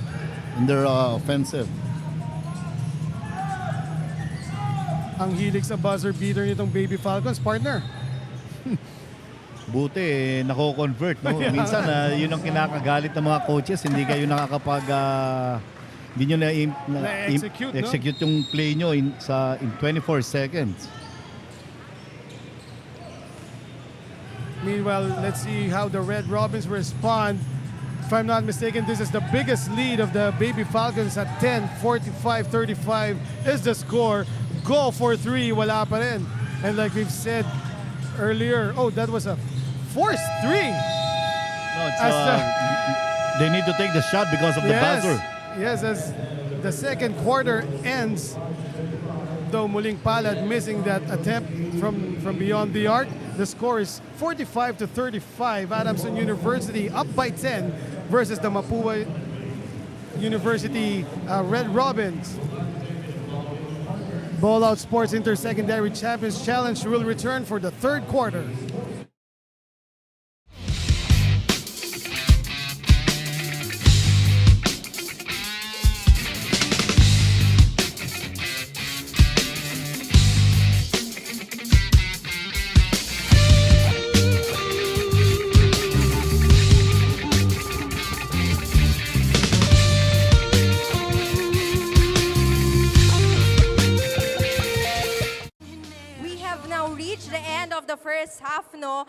in their offensive. Ang hilig sa buzzer beater nitong Baby Falcons, partner. Buti, nako-convert. No? Minsan, yun ang kinakagalit ng mga coaches. Hindi kayo nakakapag... hindi nyo na-execute yung play nyo in 24 seconds. Meanwhile, let's see how the Red Robins respond. If I'm not mistaken, this is the biggest lead of the Baby Falcons at 10, 45-35 is the score. Go for 3, wala pa rin. And like we've said earlier, oh, that was a forced 3. No, they need to take the shot because of the buzzer. Yes, as the second quarter ends, though muling palad missing that attempt from beyond the arc. The score is 45-35. Adamson University up by 10 versus the Mapua University Red Robins. Ballout Sports Inter-Secondary Champions Challenge will return for the third quarter. The first half, no?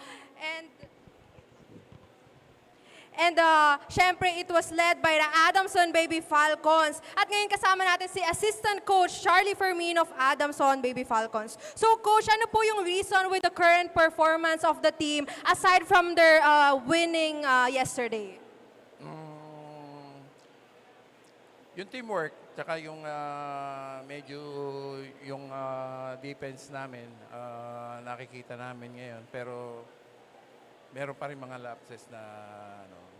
And syempre, it was led by the Adamson Baby Falcons. At ngayon kasama natin si Assistant Coach Charlie Fermin of Adamson Baby Falcons. So Coach, ano po yung reason with the current performance of the team aside from their winning yesterday? Yung teamwork, tsaka yung medyo yung defense namin, nakikita namin ngayon. Pero meron pa rin mga lapses na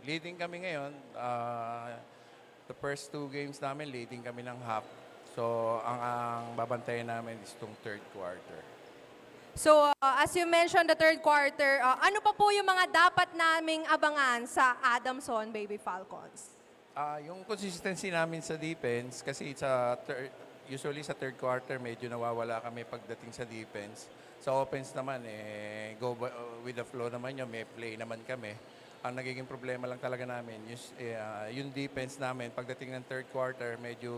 leading kami ngayon. The first 2 games namin, leading kami ng half. So, ang babantayan namin is itong third quarter. So, as you mentioned, the third quarter, ano pa po yung mga dapat naming abangan sa ADAMSON Baby Falcons? Yung consistency namin sa defense, kasi usually sa third quarter, medyo nawawala kami pagdating sa defense. Sa offense naman, go with the flow naman yun, may play naman kami. Ang nagiging problema lang talaga namin, yung defense namin, pagdating ng third quarter, medyo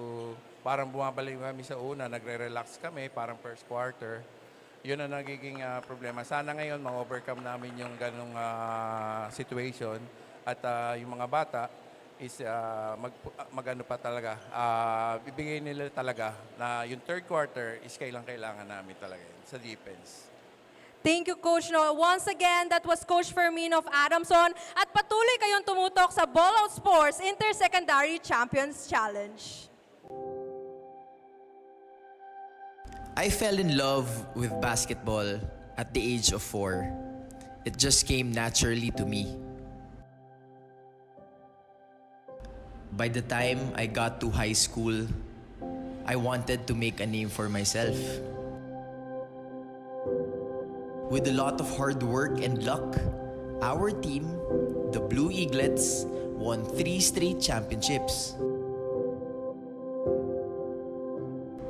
parang bumabalik kami sa una, nagre-relax kami, parang first quarter. Yun ang nagiging problema. Sana ngayon, ma-overcome namin yung ganong situation at yung mga bata, is mag-ano pa talaga, bibigay nila talaga na yung third quarter is kailangan namin talaga yun, sa defense. Thank you, Coach. No, once again, that was Coach Fermin of ADAMSON. At patuloy kayong tumutok sa Ballout Sports Inter-Secondary Champions Challenge. I fell in love with basketball at the age of 4. It just came naturally to me. By the time I got to high school, I wanted to make a name for myself. With a lot of hard work and luck, our team, the Blue Eaglets, won 3 straight championships.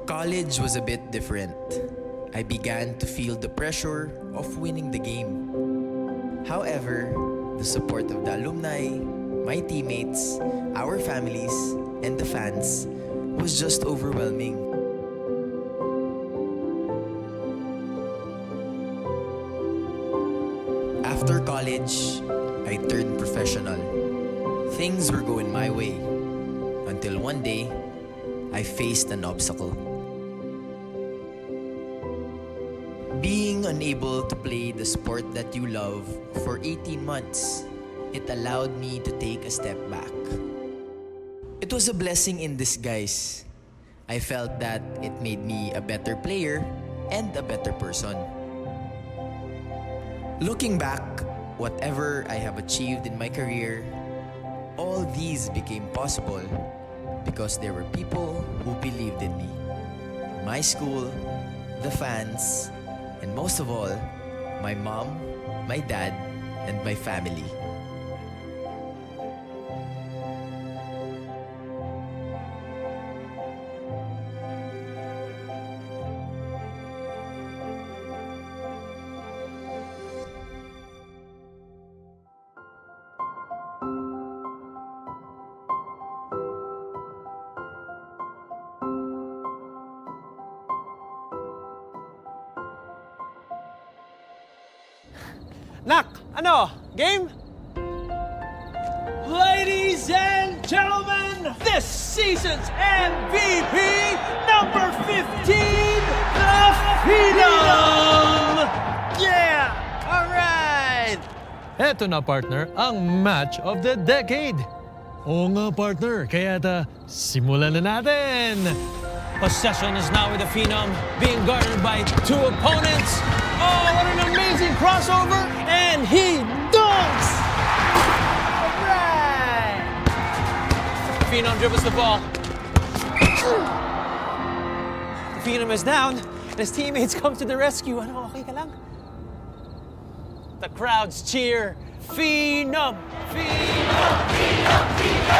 College was a bit different. I began to feel the pressure of winning the game. However, the support of the alumni, my teammates, our families, and the fans was just overwhelming. After college, I turned professional. Things were going my way until one day, I faced an obstacle. Being unable to play the sport that you love for 18 months, it allowed me to take a step back. It was a blessing in disguise. I felt that it made me a better player and a better person. Looking back, whatever I have achieved in my career, all these became possible because there were people who believed in me. My school, the fans, and most of all, my mom, my dad, and my family. Nak, ano? Game? Ladies and gentlemen, this season's MVP, number 15, the Phenom! Yeah! All right! Eto na partner, ang match of the decade. Oo nga partner, kaya simulan na natin. Possession is now with the Phenom, being guarded by 2 opponents. Oh, what an amazing crossover! And he dunks! All right! Phenom dribbles the ball. The Phenom is down, and his teammates come to the rescue. Ano, okay ka lang? The crowds cheer, Phenom! Phenom! Phenom! Phenom!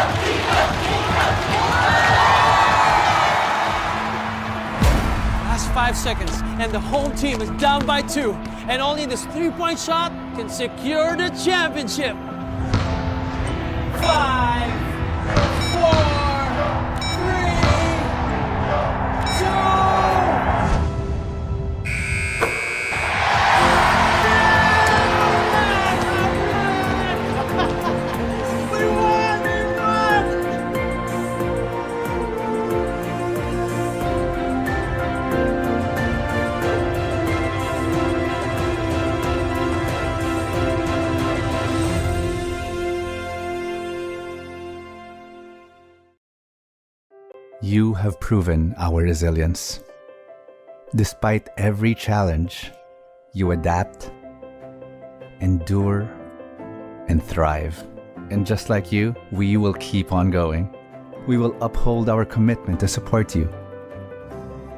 Last 5 seconds, and the home team is down by 2. And only this 3-point shot can secure the championship. 5, 4, You have proven our resilience. Despite every challenge, you adapt, endure, and thrive. And just like you, we will keep on going. We will uphold our commitment to support you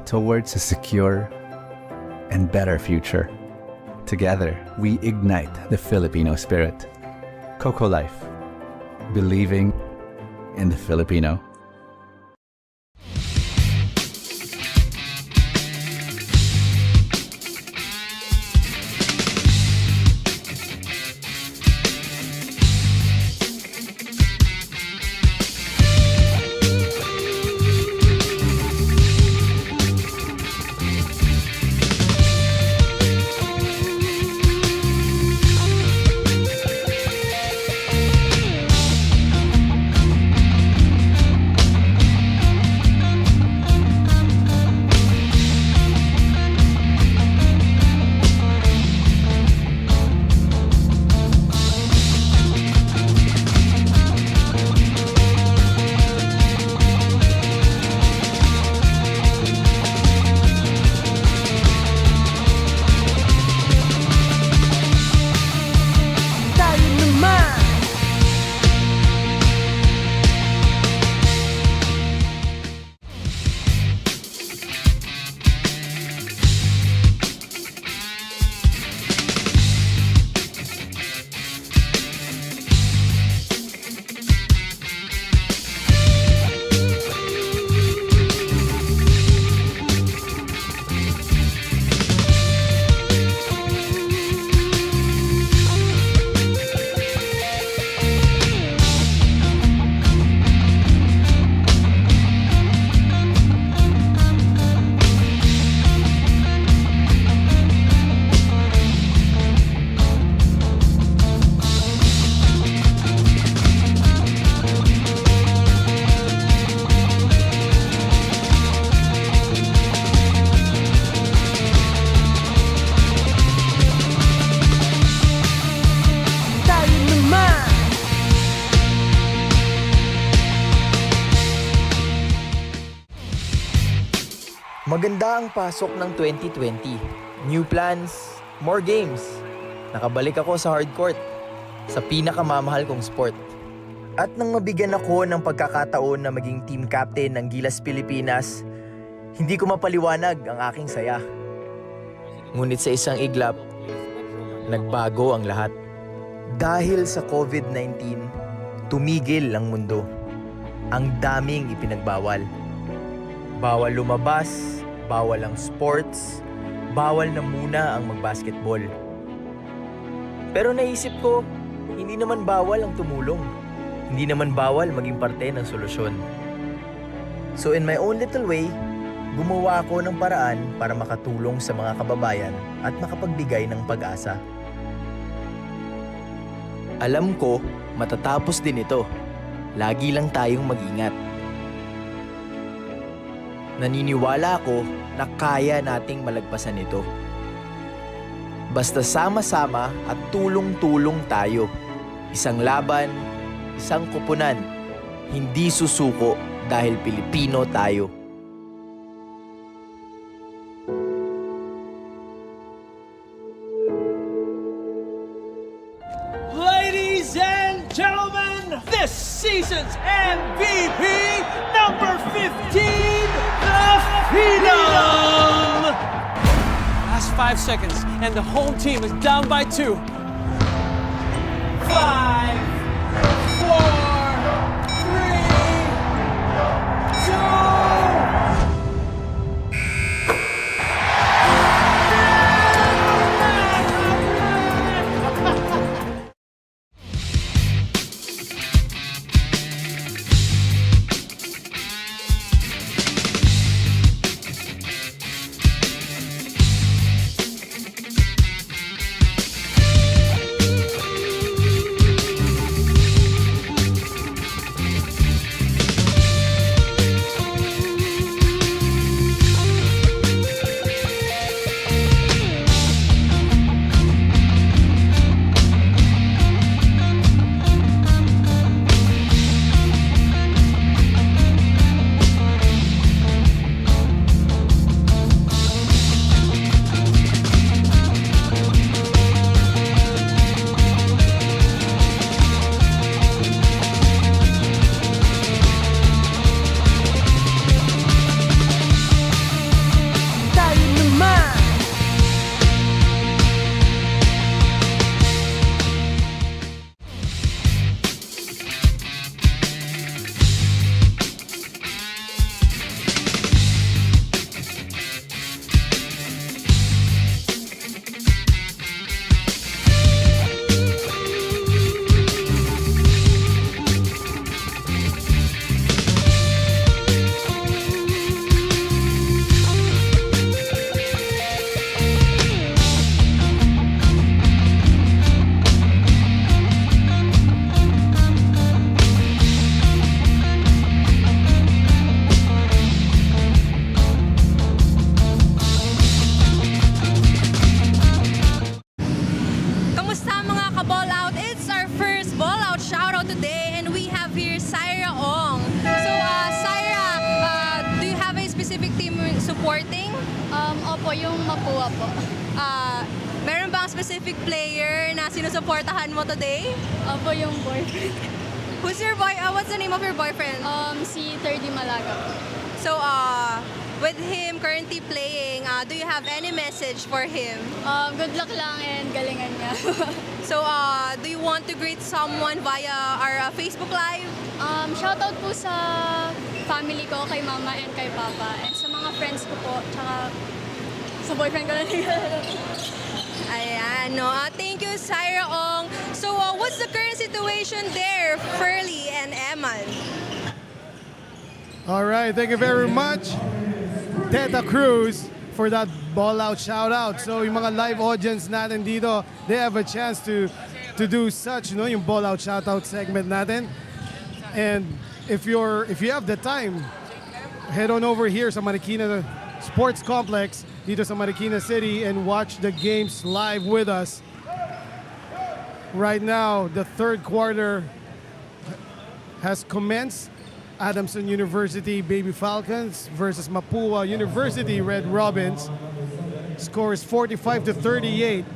towards a secure and better future. Together, we ignite the Filipino spirit. Coco Life, believing in the Filipino. Maganda ang pasok ng 2020. New plans, more games. Nakabalik ako sa hard court, sa pinakamamahal kong sport. At nang mabigyan ako ng pagkakataon na maging team captain ng Gilas Pilipinas, hindi ko mapaliwanag ang aking saya. Ngunit sa isang iglap, nagbago ang lahat. Dahil sa COVID-19, tumigil ang mundo. Ang daming ipinagbawal. Bawal lumabas, bawal ang sports, bawal na muna ang mag-basketball. Pero naisip ko, hindi naman bawal ang tumulong. Hindi naman bawal maging parte ng solusyon. So in my own little way, gumawa ako ng paraan para makatulong sa mga kababayan at makapagbigay ng pag-asa. Alam ko, matatapos din ito. Lagi lang tayong mag-ingat. Naniniwala ako na kaya nating malagpasan ito. Basta sama-sama at tulong-tulong tayo. Isang laban, isang kupunan, hindi susuko dahil Pilipino tayo. Ladies and gentlemen, this season's MVP, number 15, the Phenom! Last 5 seconds, and the home team is down by 2. 5, 4, 3, 2. Opo, yung Mapua po. Meron bang specific player na sinusuportahan mo today? Opo, yung boyfriend. Who's your what's the name of your boyfriend? Si 30 Malaga po. So, with him currently playing, do you have any message for him? Good luck lang and galingan niya. So, do you want to greet someone via our Facebook Live? Shoutout po sa family ko, kay mama and kay papa, and sa mga friends ko po, tsaka sa boyfriend ko lang. Ayan, no. Thank you, Syra Ong. So, what's the current situation there, Furley and Eman? All right, thank you very much, Teta Cruz, for that ball-out shout-out. So yung mga live audience natin dito, they have a chance to do such, you know, yung ball-out shout-out segment natin. And if you have the time, head on over here sa Marikina Sports Complex dito sa Marikina City and watch the games live with us. Right now, the third quarter has commenced. ADAMSON University Baby Falcons versus MAPUA University Red Robins. Score is 45-38.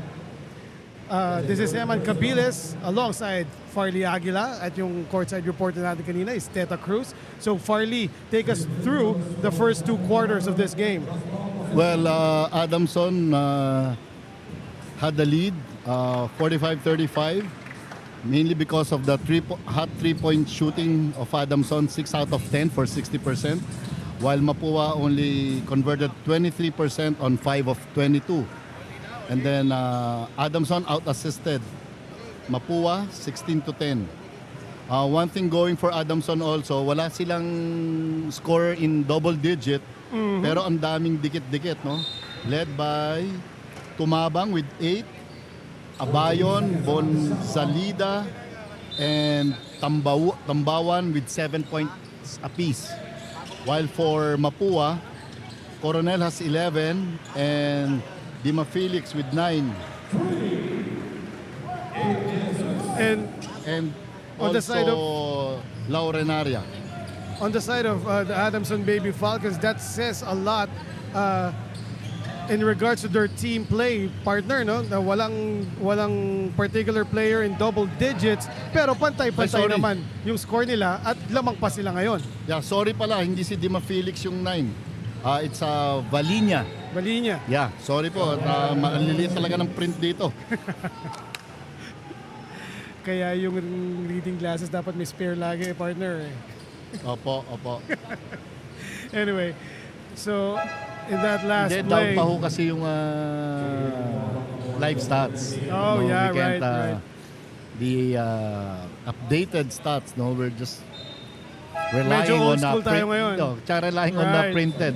This is Eman Cabiles alongside Farley Aguila at yung courtside reporter natin kanina is Teta Cruz. So Farley, take us through the first two quarters of this game. Well, ADAMSON had the lead, 45-35. Mainly because of the hot three-point shooting of ADAMSON, 6 out of 10 for 60%, while MAPUA only converted 23% on 5 of 22. And then ADAMSON out-assisted MAPUA 16-10. One thing going for ADAMSON also, wala silang score in double digit, pero ang daming dikit-dikit, no? Led by Tumabang with 8, Abayon, Bonzalida, and Tambawan with 7 points apiece. While for MAPUA, Coronel has 11 and Dima Felix with 9. And on the side of Laurenaria. On the side of the ADAMSON Baby Falcons, that says a lot in regards to their team play, partner, no? Na walang particular player in double digits, pero pantay-pantay naman yung score nila at lamang pa sila ngayon. Yeah, sorry pala, hindi si Dima Felix yung 9. It's Valinia. Valinia. Yeah, sorry po. Maliliit talaga ng print dito. Kaya yung reading glasses dapat may spare lagi, partner. Opo. Anyway, so in that last Hindi, play... down pa ho kasi yung live stats. Oh, no, yeah, right. The updated stats, no? We're just Medyo relying old on school tayo ngayon. Relying on the printed.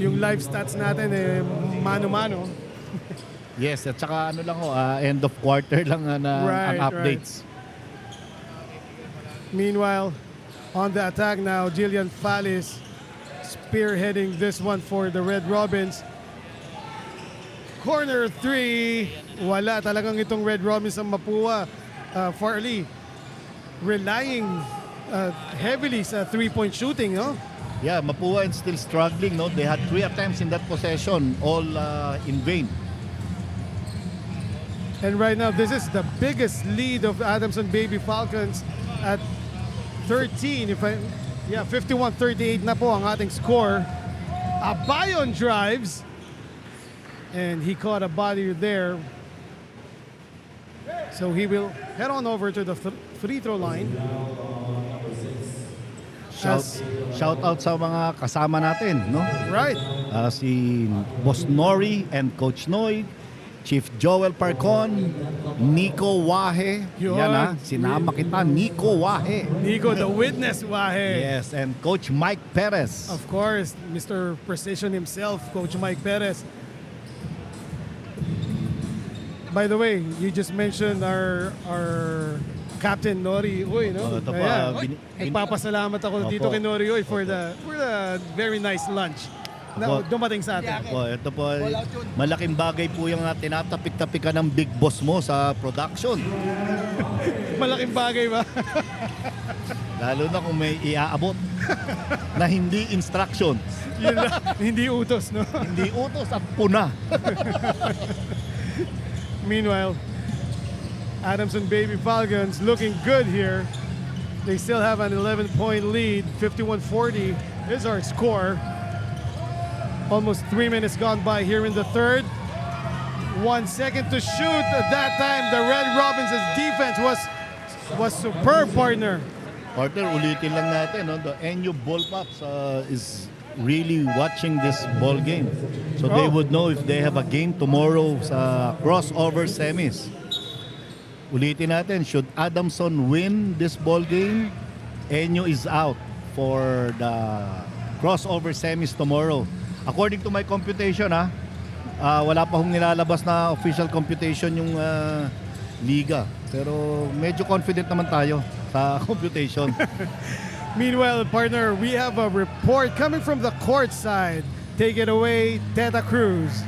Yung live stats natin, mano-mano. Yes, at saka ano lang ho, end of quarter lang ang updates. Meanwhile, on the attack now, Jillian Fallis spearheading this one for the Red Robins. Corner 3, wala talagang itong Red Robins sa MAPUA. Farley relying heavily sa three-point shooting, no? Yeah, MAPUA is still struggling, no? They had 3 attempts in that possession, all in vain. And right now, this is the biggest lead of ADAMSON Baby Falcons at 13. 51-38 na po ang ating score. Abayon drives. And he caught a body there. So he will head on over to the free throw line. Shout out sa mga kasama natin, no? Right. Si Boss Nori and Coach Noy, Chief Joel Parcon, Nico Wahe. Yan sinama kita, Nico Wahe. Nico the Witness Wahe. Yes, and Coach Mike Perez. Of course, Mr. Precision himself, Coach Mike Perez. By the way, you just mentioned our Captain Nori Uy, no? Nagpapasalamat ako dito kay Nori Uy for the very nice lunch na dumating sa atin. Ito po, malaking bagay po yung tinatapik-tapikan ng big boss mo sa production. Malaking bagay ba? Lalo na kung may iaabot na hindi instructions. Yun lang, hindi utos, no? Hindi utos at puna. Meanwhile, Adamson Baby Falcons looking good here. They still have an 11-point lead, 51-40 is our score. Almost 3 minutes gone by here in the third. 1 second to shoot. At that time, the Red Robins' defense was superb, partner. Partner, ulitin lang natin, no? The NU Bullpups is really watching this ball game. So they would know if they have a game tomorrow sa crossover semis. Ulitin natin, should Adamson win this ball game, NU is out for the crossover semis tomorrow. According to my computation, wala pa hong nilalabas na official computation yung liga. Pero medyo confident naman tayo sa computation. Meanwhile, partner, we have a report coming from the court side. Take it away, Teta Cruz.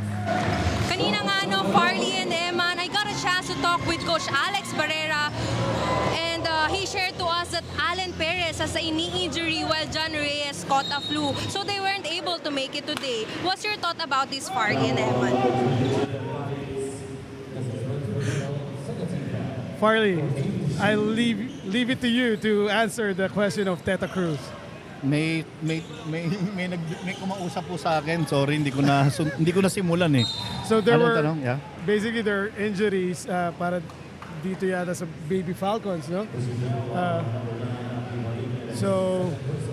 Kanina nga, no, Farley and Eman, I got a chance to talk with Coach Alex Barrera, and he shared to us that Alan Perez has a knee injury while John Reyes caught a flu, so they weren't able to make it today. What's your thought about this, Farley and Eman? Farley, I leave it to you to answer the question of Teta Cruz. May kumausap po sa akin. Sorry, hindi ko na simulan eh. So there Anong were tanong? Yeah? basically there are injuries para dito yata sa Baby Falcons, no?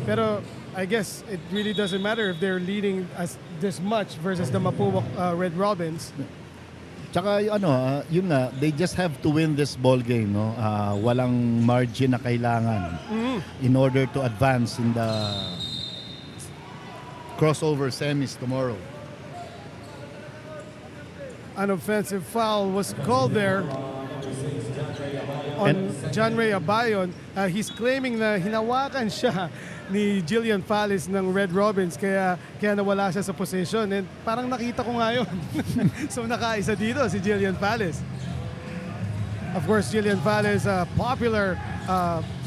Pero I guess it really doesn't matter if they're leading as this much versus the MAPUA Red Robins. Tsaka yun nga, they just have to win this ball game, no? Walang margin na kailangan in order to advance in the crossover semis tomorrow. An offensive foul was called there on John Ray Abayon. He's claiming na hinawakan siya ni Jillian Fallis ng Red Robins kaya nawala siya sa possession, and parang nakita ko nga yun. So nakaisa dito si Jillian Fallis. Of course, Jillian Fallis, a popular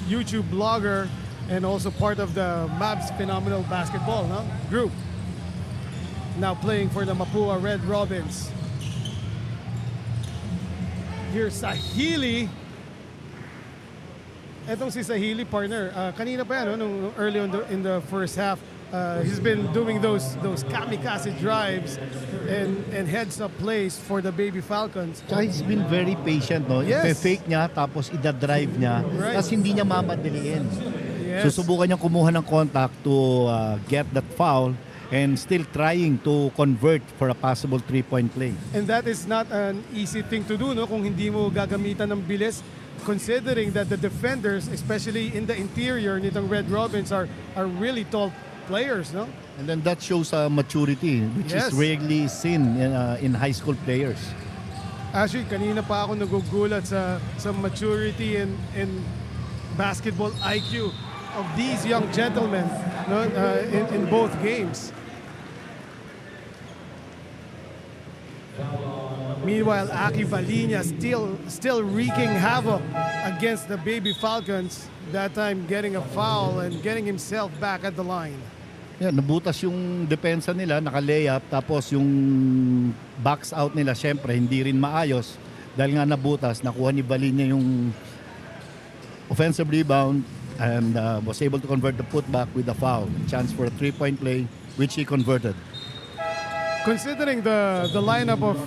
YouTube blogger and also part of the Mavs Phenomenal Basketball group. Now playing for the MAPUA Red Robins. Here's Sahili. Etong si Sahili, partner, kanina pa yan, nung early in the first half, he's been doing those kamikaze drives and heads up plays for the Baby Falcons. Tsaka he's been very patient, no? Yes. Fake niya, tapos ida-drive niya, Right. tapos hindi niya mamadaliin. Yes. Susubukan niya kumuha ng contact to get that foul and still trying to convert for a possible 3-point play. And that is not an easy thing to do, no? Kung hindi mo gagamitan ng bilis, considering that the defenders, especially in the interior nitong Red Robins, are really tall players, no? And then that shows maturity, which Yes. is rarely seen in high school players. Actually, kanina pa ako nagugulat sa maturity and basketball IQ of these young gentlemen, no? In both games. Meanwhile, Aki Valinia still wreaking havoc against the Baby Falcons. That time getting a foul and getting himself back at the line. Yeah, nabutas yung depensa nila, naka-layup, tapos yung box out nila, syempre, hindi rin maayos. Dahil nga nabutas, nakuha ni Valinia yung offensive rebound and was able to convert the putback with a foul. Chance for a 3-point play, which he converted. Considering the lineup of,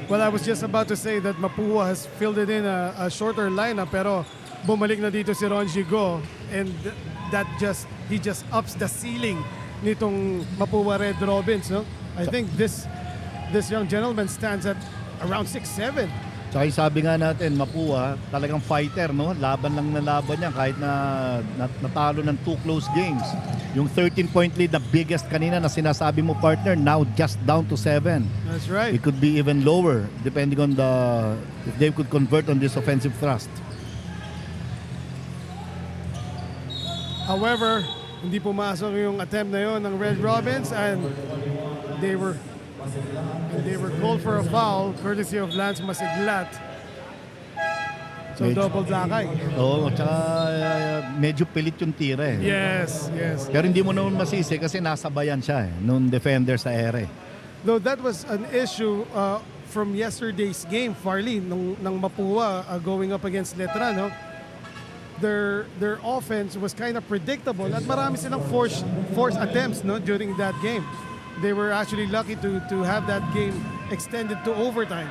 well, I was just about to say that MAPUA has filled it in a shorter lineup, pero bumalik na dito si Ron Gigo, and he just ups the ceiling nitong MAPUA Red Robins, no? I think this young gentleman stands at around 6'7". Tsaka sabi nga natin, MAPUA, talagang fighter, no? Laban lang na laban niya kahit na natalo ng 2 close games. Yung 13-point lead, the biggest kanina na sinasabi mo, partner, now just down to 7. That's right. It could be even lower depending on if they could convert on this offensive thrust. However, hindi pumasok yung attempt na yon ng Red Robins, and they were called for a foul courtesy of Lance Masiglat. So double black eye. Oo, tsaka medyo pilit yung tira eh. Yes, yes. Pero hindi mo naman masisi kasi nasabayan siya nung defender sa ere. Though that was an issue from yesterday's game, Farley, ng Mapua going up against Letran, no? Their offense was kind of predictable at marami silang forced attempts, no, during that game. They were actually lucky to have that game extended to overtime.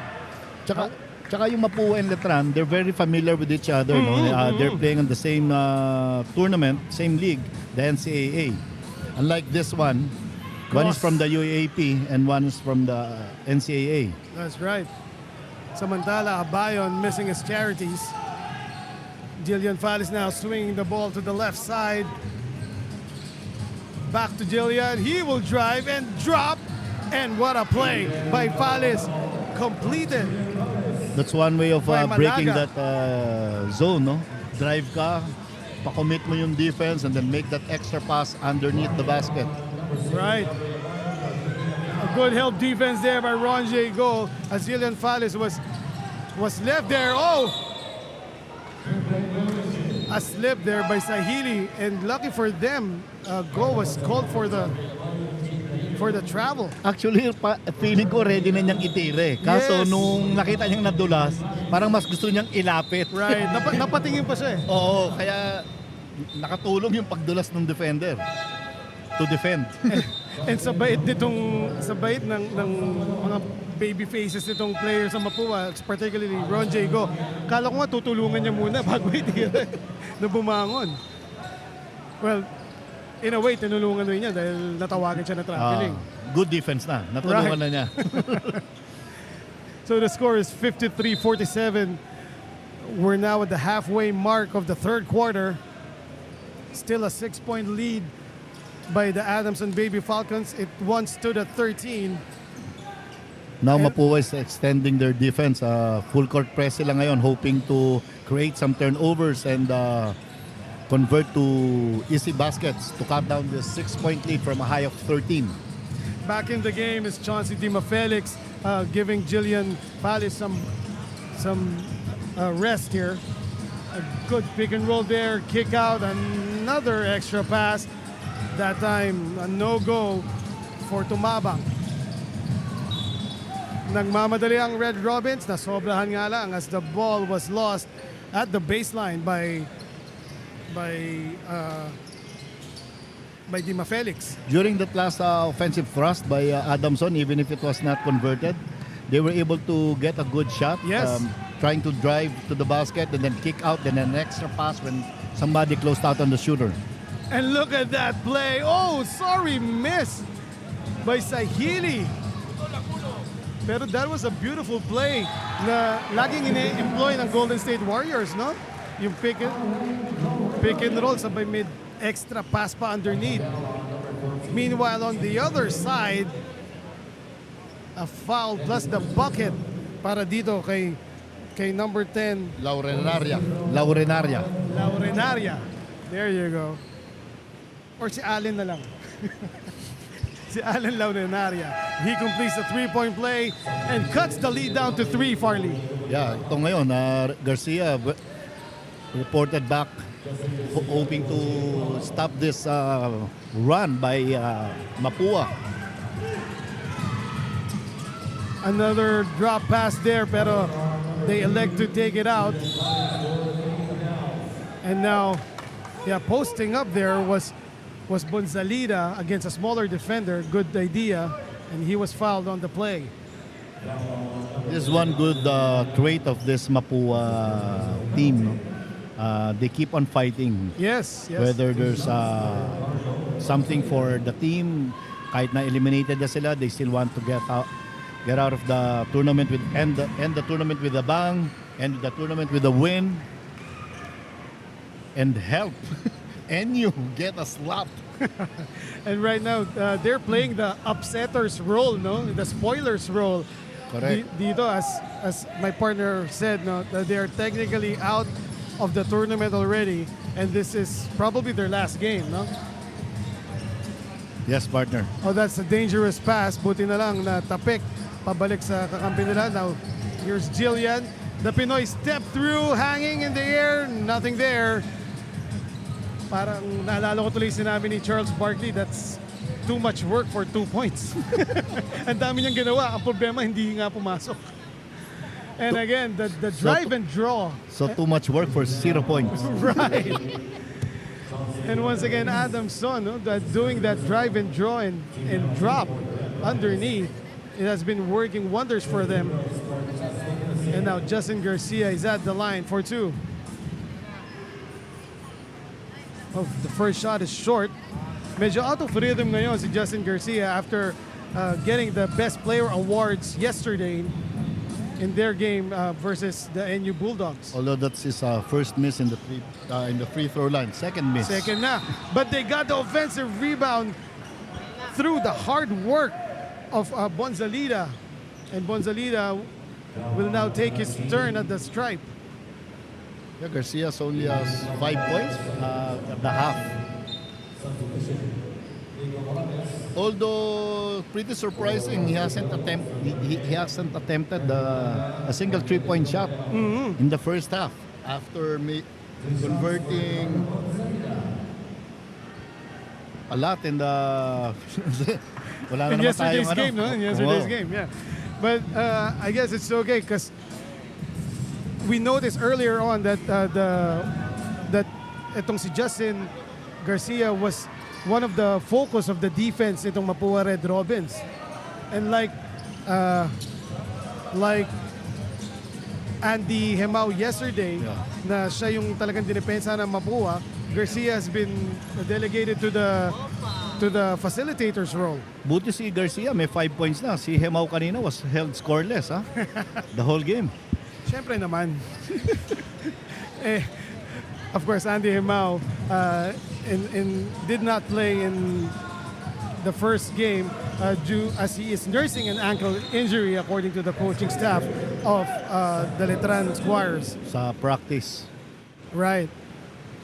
Tsaka yung Mapua and Letran, they're very familiar with each other. No? They're playing on the same tournament, same league, the NCAA. Unlike this one is from the UAAP and one is from the NCAA. That's right. Samantala, Abayon missing his charities. Jillian Fallis now swinging the ball to the left side. Back to Jillian. He will drive and drop. And what a play by Fallis. Completed. That's one way of By breaking Malaga. that zone, no? Drive ka, pa-commit mo yung defense and then make that extra pass underneath the basket. Right. A good help defense there by Ron J. Goal as Jillian Fallis was left there. Oh! A slip there by Sahili, and lucky for them, goal was called for the travel. Actually, feeling ko ready na niyang itire. Kaso Yes. nung nakita niyang nadulas, parang mas gusto niyang ilapit. Right. Napatingin pa siya eh. Oo, kaya nakatulong yung pagdulas ng defender to defend. And sa bait ng mga baby faces nitong players sa Mapua, particularly Ron J. Go, kala ko nga tutulungan niya muna bago itira na bumangon. Well, in a way, tinulungan rin niya dahil natawagan siya na traveling. Good defense na. Natulungan Right. na niya. So the score is 53-47. We're now at the halfway mark of the third quarter. Still a 6-point lead by the Adamson Baby Falcons. It once stood at 13. Now Mapua is extending their defense. Full court press sila ngayon, hoping to create some turnovers and convert to easy baskets to cut down the 6-point lead from a high of 13. Back in the game is Chauncey Dima Felix giving Jillian Fallis some rest here. A good pick and roll there, kick out, another extra pass. That time, a no-go for Tumabang. Nagmamadali ang Red Robins, nasobrahan nga lang as the ball was lost at the baseline by Dima Felix. During that last offensive thrust by Adamson, even if it was not converted, they were able to get a good shot. Yes. Trying to drive to the basket and then kick out, then an extra pass when somebody closed out on the shooter. And look at that play. Oh, sorry, miss by Sahili. Pero that was a beautiful play na laging ine-employ ng Golden State Warriors, no? Yung pick and roll, sabay mid extra pass pa underneath. Meanwhile, on the other side, a foul plus the bucket para dito kay number 10, Laurenaria. Laurenaria. There you go. Or si Allen na lang. Si Allen Laurenaria. He completes the three-point play and cuts the lead down to 3, Farley. Yeah, ito ngayon, Garcia reported back hoping to stop this run by Mapua. Another drop pass there, pero they elect to take it out. And now, posting up there was Bonzalida against a smaller defender. Good idea, and he was fouled on the play. This is one good trait of this Mapua team. They keep on fighting. Yes. Whether there's something for the team, kahit na eliminated na sila, they still want to get out of the tournament with end the tournament with a bang, end the tournament with a win, and help NU get a slap. And right now, they're playing the upsetters role, no? The spoilers role. Correct. Dito, as my partner said, no, that they are technically out of the tournament already, and this is probably their last game, no? Yes, partner. Oh, that's a dangerous pass. Buti na lang na tapik pabalik sa kakampi nila. Now, here's Jillian. The Pinoy step through, hanging in the air, nothing there. Parang naalala ko tuloy sinabi ni Charles Barkley, that's too much work for 2 points. Ang dami niyang ginawa, ang problema hindi nga pumasok. And again, the drive and draw. So too much work for 0 points. Right. And once again, ADAMSON, no, doing that drive and draw and drop underneath, it has been working wonders for them. And now Justin Garcia is at the line for 2. Oh, the first shot is short. Medyo out of rhythm ngayon si Justin Garcia after getting the Best Player Awards yesterday in their game versus the NU Bulldogs. Although that's his first miss in the free throw line. Second miss. Second na. But they got the offensive rebound through the hard work of Bonzalida. And Bonzalida will now take his turn at the stripe. Yeah, Garcia's only has 5 points at the half. Although pretty surprising, he hasn't attempted a single 3-point shot in the first half after converting a lot in the wala na In naman yesterday's tayong game, no? In yesterday's game, yeah. But I guess it's okay because we noticed earlier on that that itong si Justin Garcia was one of the focus of the defense itong Mapua Red Robins. And like Andy Hemao yesterday, na siya yung talagang dinipensa ng Mapua, Garcia has been delegated to the facilitator's role. Buti si Garcia may 5 points na. Si Hemao kanina was held scoreless, ha? The whole game. Siyempre naman. Of course, Andy Hemao did not play in the first game due as he is nursing an ankle injury according to the coaching staff of the Letran Squires. Sa practice. Right.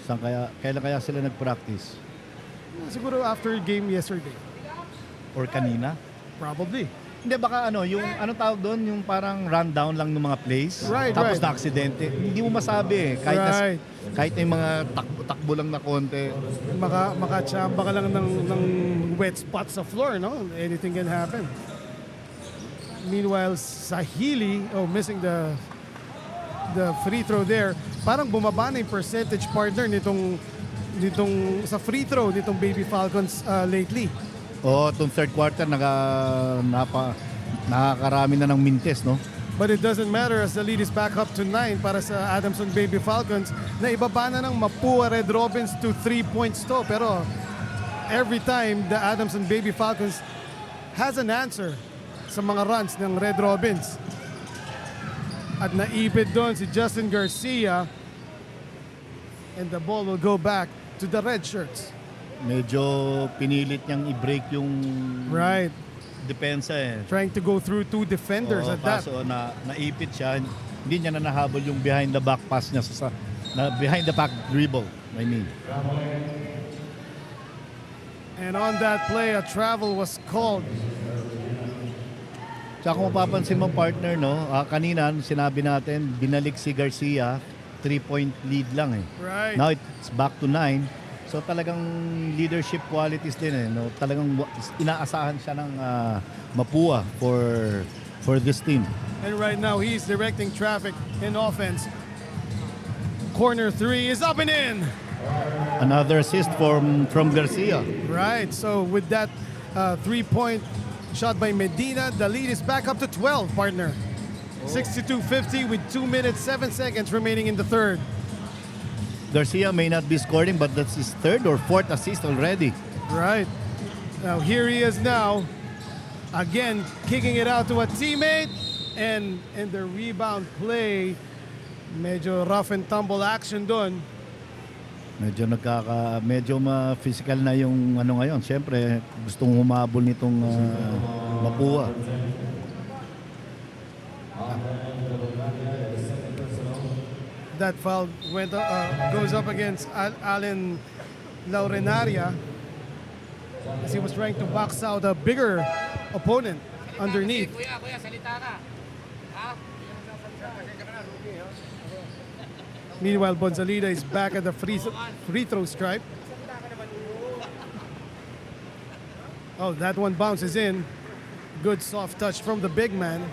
Kailan kaya sila nag-practice? Siguro after game yesterday. Or kanina? Probably. Hindi, baka yung tawag doon, yung parang rundown lang ng mga plays. Right, tapos right. na-aksidente. Hindi mo masabi eh. Kahit na yung mga takbo lang na konti. Makachamba ka lang ng wet spots sa floor, no? Anything can happen. Meanwhile, Sahili, missing the free throw there. Parang bumaba na yung percentage partner nitong sa free throw nitong Baby Falcons lately. Itong third quarter nakakarami na ng mintes, no? But it doesn't matter as the lead is back up to 9 para sa ADAMSON Baby Falcons na ibaba na ng Mapua Red Robins to 3 points to. Pero every time the ADAMSON Baby Falcons has an answer sa mga runs ng Red Robins. At naipit doon si Justin Garcia and the ball will go back to the red shirts. Medyo pinilit niyang i-break yung depensa eh. Trying to go through 2 defenders at that. Kaso naipit siya, hindi niya na nahabol yung behind the back pass niya behind the back dribble, I mean. And on that play, a travel was called. Tsaka kung mapapansin mo partner, no, kanina sinabi natin, binalik si Garcia, 3-point lead lang eh. Right. Now it's back to 9. So talagang leadership qualities din eh, no? Talagang inaasahan siya ng Mapua for this team. And right now he's directing traffic in offense. Corner 3 is up and in. Another assist from Garcia. Right. So with that 3-point shot by Medina, the lead is back up to 12, partner. 62-50 with 2 minutes 7 seconds remaining in the third. Garcia may not be scoring, but that's his 3rd or 4th assist already. Right. Now here he is now. Again, kicking it out to a teammate. And in the rebound play, medyo rough and tumble action dun. Medyo physical na yung ngayon. Siyempre, gustong humabol nitong Mapua. That foul goes up against Allen Laurenaria as he was trying to box out a bigger opponent underneath. Meanwhile, Bonzalida is back at the free throw stripe. Oh, that one bounces in. Good soft touch from the big man.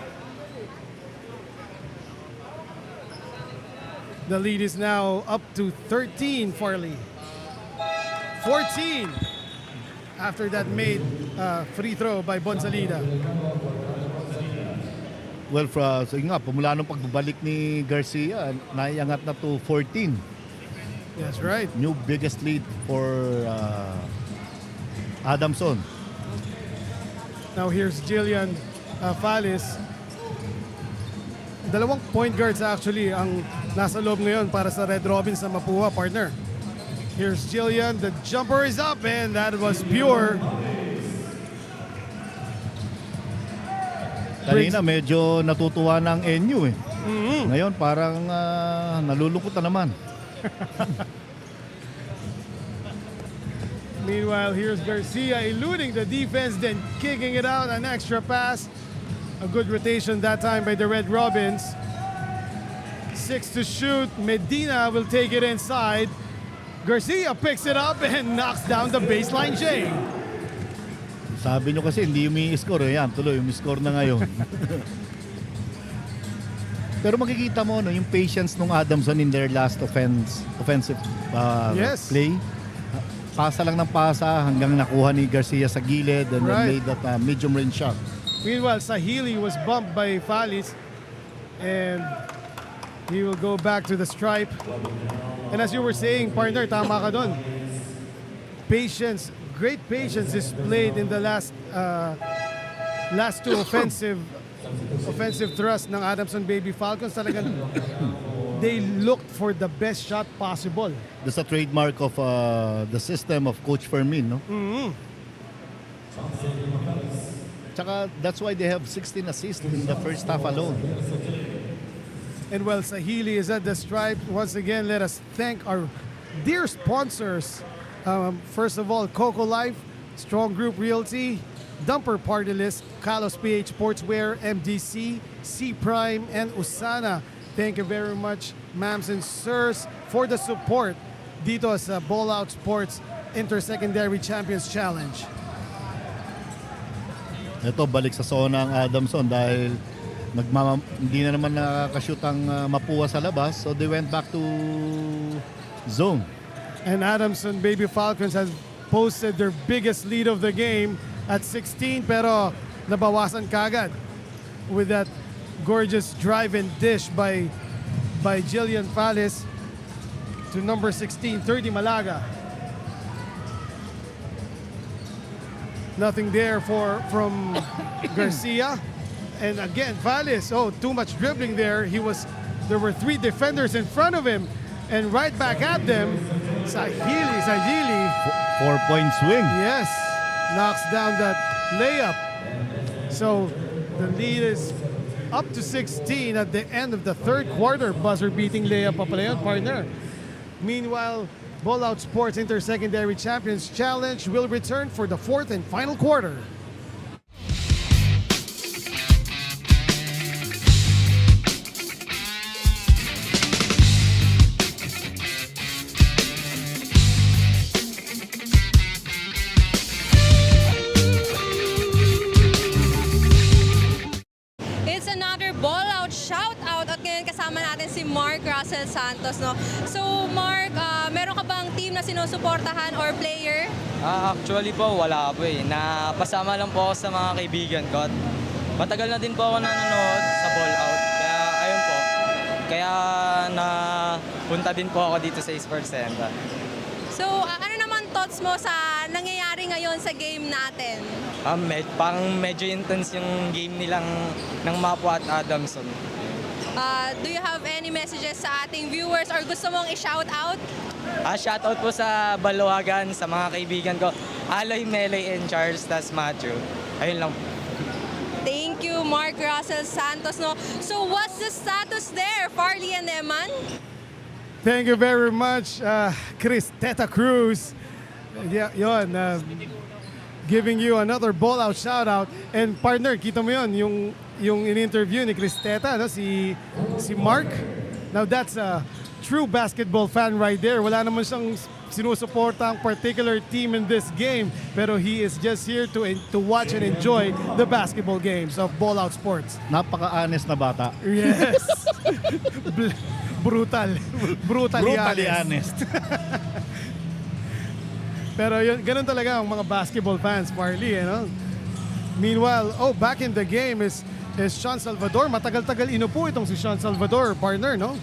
The lead is now up to 13, Farley. 14 after that made free throw by Bonzalida. Well, so yun nga, pumula nung pagbabalik ni Garcia, naiangat na to 14. That's right. New biggest lead for Adamson. Now here's Jillian Fallis. Dalawang point guards actually ang nasa loob ngayon para sa Red Robins sa MAPUA, partner. Here's Jillian. The jumper is up and that was pure. Kanina medyo natutuwa ng NU eh. Ngayon parang nalulungkot na naman. Meanwhile, here's Garcia eluding the defense, then kicking it out, an extra pass. A good rotation that time by the Red Robins. 6 to shoot. Medina will take it inside. Garcia picks it up and knocks down the baseline J. Sabi nyo kasi hindi umi-score. Yan, tuloy, umi-score na ngayon. Pero makikita mo no, yung patience ng Adamson in their last offensive Yes. play. Pasa lang ng pasa hanggang nakuha ni Garcia sa gilid and then made that medium range shot. Meanwhile, Sahili was bumped by Fallis and he will go back to the stripe. And as you were saying, partner, tama ka doon. Patience, great patience displayed in the last two offensive thrust ng Adamson Baby Falcons. Talagang they looked for the best shot possible. That's a trademark of the system of Coach Fermin, no? Tsaka that's why they have 16 assists in the first half alone. And while Sahili is at the stripe, once again, let us thank our dear sponsors. First of all, Coco Life, Strong Group Realty, Dumper Party List, Kalos PH Sportswear, MDC, C Prime, and Usana. Thank you very much, ma'ams and sirs, for the support dito sa Ballout Sports Inter-Secondary Champions Challenge. Ito, balik sa zona ang Adamson dahil hindi na naman nakakashoot ang MAPUA sa labas. So they went back to zone. And Adamson Baby Falcons has posted their biggest lead of the game at 16, pero nabawasan kagad with that gorgeous drive and dish by Jillian Fallis to number 16, 30 Malaga. Nothing there from Garcia. And again, Fallis, too much dribbling there. There were 3 defenders in front of him, and right back at them, Sahili. 4-point swing. Yes, knocks down that layup. So the lead is up to 16 at the end of the third quarter. Buzzer-beating layup pa pala yun, partner. Meanwhile, Ballout Sports Inter-Secondary Champions Challenge will return for the fourth and final quarter. It's another Ballout shoutout at ngayon kasama natin si Mark Russell Santos. No? So Mark, meron ka bang team na sinusuportahan or player? Actually po, wala po eh. Napasama lang po ako sa mga kaibigan ko. At matagal na din po ako nanonood sa Ballout. Kaya ayun po. Kaya napunta din po ako dito sa Esports Center. So ano naman thoughts mo sa nangyayari ngayon sa game natin? Parang medyo intense yung game nilang ng MAPUA at Adamson. Do you have any messages sa ating viewers or gusto mong i-shout out? Shoutout po sa Baluagan, sa mga kaibigan ko, Aloy, Meloy, and Charles, tas Matthew. Ayun lang. Thank you, Mark Russell Santos. No? So what's the status there, Farley and Eman? Thank you very much, Chris Teta Cruz. Yeah, yun, giving you another Ballout shoutout. And partner, kita mo yun, yung yung in-interview ni Cristeta, no? si Mark. Now that's a true basketball fan right there. Wala naman siyang sinusuporta ang particular team in this game, pero he is just here to watch and enjoy the basketball games of Ballout Sports. Napaka-honest na bata. Yes. Brutally Brutally honest. honest. Pero yun, ganun talaga ang mga basketball fans, Marley, no? Meanwhile, back in the game is Sean Salvador. Matagal-tagal inupo itong si Sean Salvador, partner, no?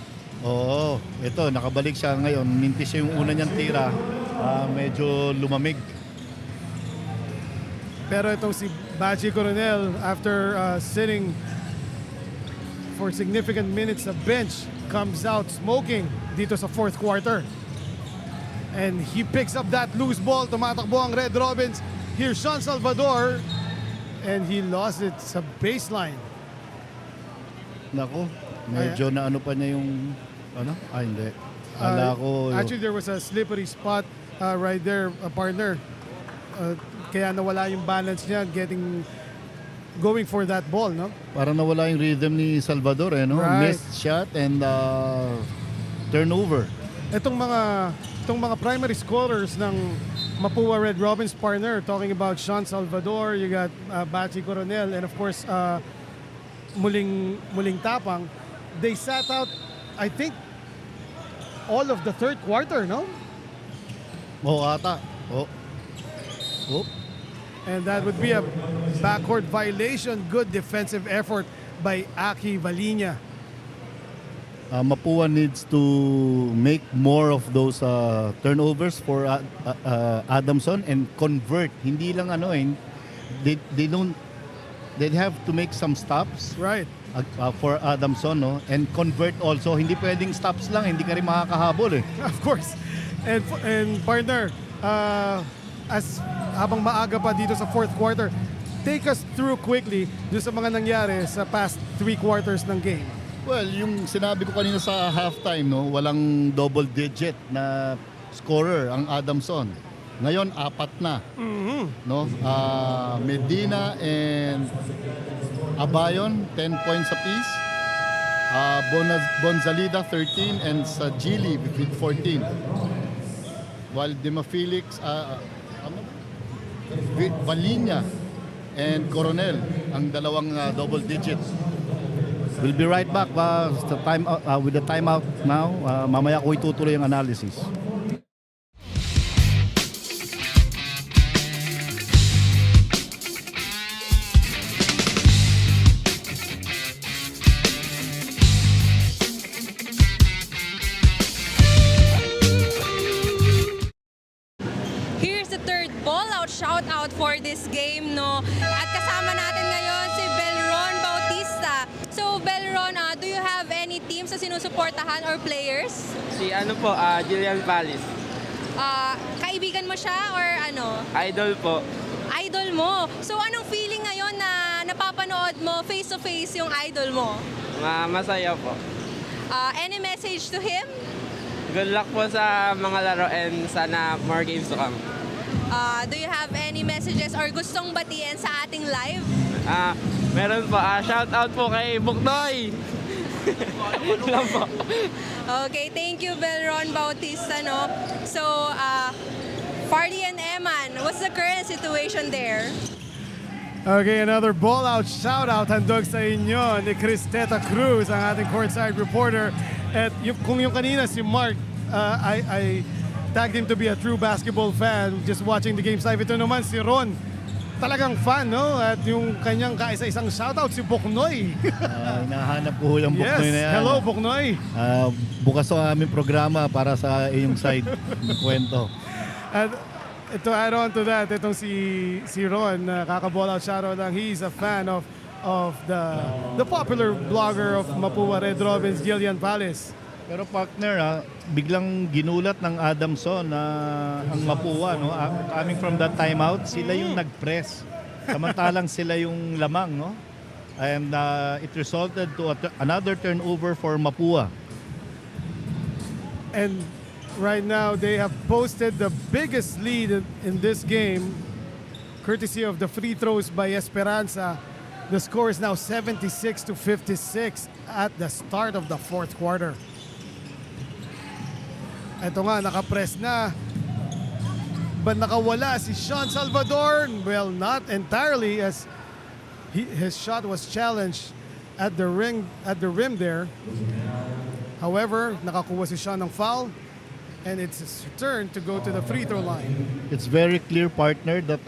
Oo, ito, nakabalik siya ngayon. Mintis yung una niyang tira. Medyo lumamig. Pero itong si Bachi Coronel, after sitting for significant minutes sa bench, comes out smoking dito sa fourth quarter. And he picks up that loose ball. Tumatakbo ang Red Robins. Here's Sean Salvador. And he lost it sa baseline. Nako, medyo na ano pa niya yung ano? Hindi. Ala ko. Actually, there was a slippery spot right there, partner. Kaya nawala yung balance niya going for that ball, no? Parang nawala yung rhythm ni Salvador, eh, no? Right. Missed shot and turnover. Itong mga primary scorers ng Mapua Red Robins, partner, talking about Sean Salvador, you got Bachi Coronel, and of course, muling tapang. They sat out, I think, all of the third quarter, no? Ata. And that would be a backcourt violation. Good defensive effort by Aki Valinia. Mapua needs to make more of those turnovers for Adamson and convert. Hindi lang ano they have to make some stops. Right. For Adamson, no? And convert also. Hindi pwedeng stops lang, hindi ka rin makakahabol eh. Of course. And partner, as habang maaga pa dito sa fourth quarter, take us through quickly doon sa mga nangyari sa past 3 quarters ng game. Well, yung sinabi ko kanina sa halftime, no, walang double digit na scorer ang Adamson. Ngayon, 4 na. No? Medina and Abayon, 10 points apiece. Bonzalida, 13, and Sajili with 14. While Dima Felix, Valinia and Coronel, ang dalawang double digits. We'll be right back with the timeout now. Mamaya ko itutuloy ang analysis. Here's the third Ballout shout out for this game, no? At kasama natin ngayon si Belron Bautista. So Belron, do you have any teams na sinusuportahan or players? Si Julian Palis. Kaibigan mo siya or ano? Idol po. Idol mo. So anong feeling ngayon na napapanood mo face to face yung idol mo? Masaya po. Any message to him? Good luck po sa mga laro and sana more games to come. Do you have any messages or gustong batiin sa ating live? Meron po. Shout out po kay Buknoy. Lang po. Okay, thank you, Belron Bautista, no? So, Fardy and Eman, what's the current situation there? Okay, another Ballout shout-out handog sa inyo ni Cristeta Cruz, ang ating courtside reporter. At kung yung kanina si Mark, I tagged him to be a true basketball fan just watching the games live. Ito naman si Ron, talagang fan, no? At yung kanyang kaisa-isang shoutout si Buknoy. Nahanap ko yung Buknoy na yan. Hello, Buknoy. Bukas ang aming programa para sa iyong side ng kwento. At to add on to that, itong si Ron, kaka-Ballout shoutout lang. He's a fan of the popular blogger of Mapua Red Robins, Gillian Palace. Pero partner, biglang ginulat ng Adamson na ang Mapua, no? Coming from that timeout, sila yung nag-press. Samantalang sila yung lamang, no? And it resulted to another turnover for Mapua. And right now, they have posted the biggest lead in this game, courtesy of the free throws by Esperanza. The score is now 76-56 at the start of the fourth quarter. Ito nga, nakapress na. But nakawala si Sean Salvador. Well, not entirely, as his shot was challenged at the rim there. However, nakakuha si Sean ng foul. And it's his turn to go to the free throw line. It's very clear, partner, that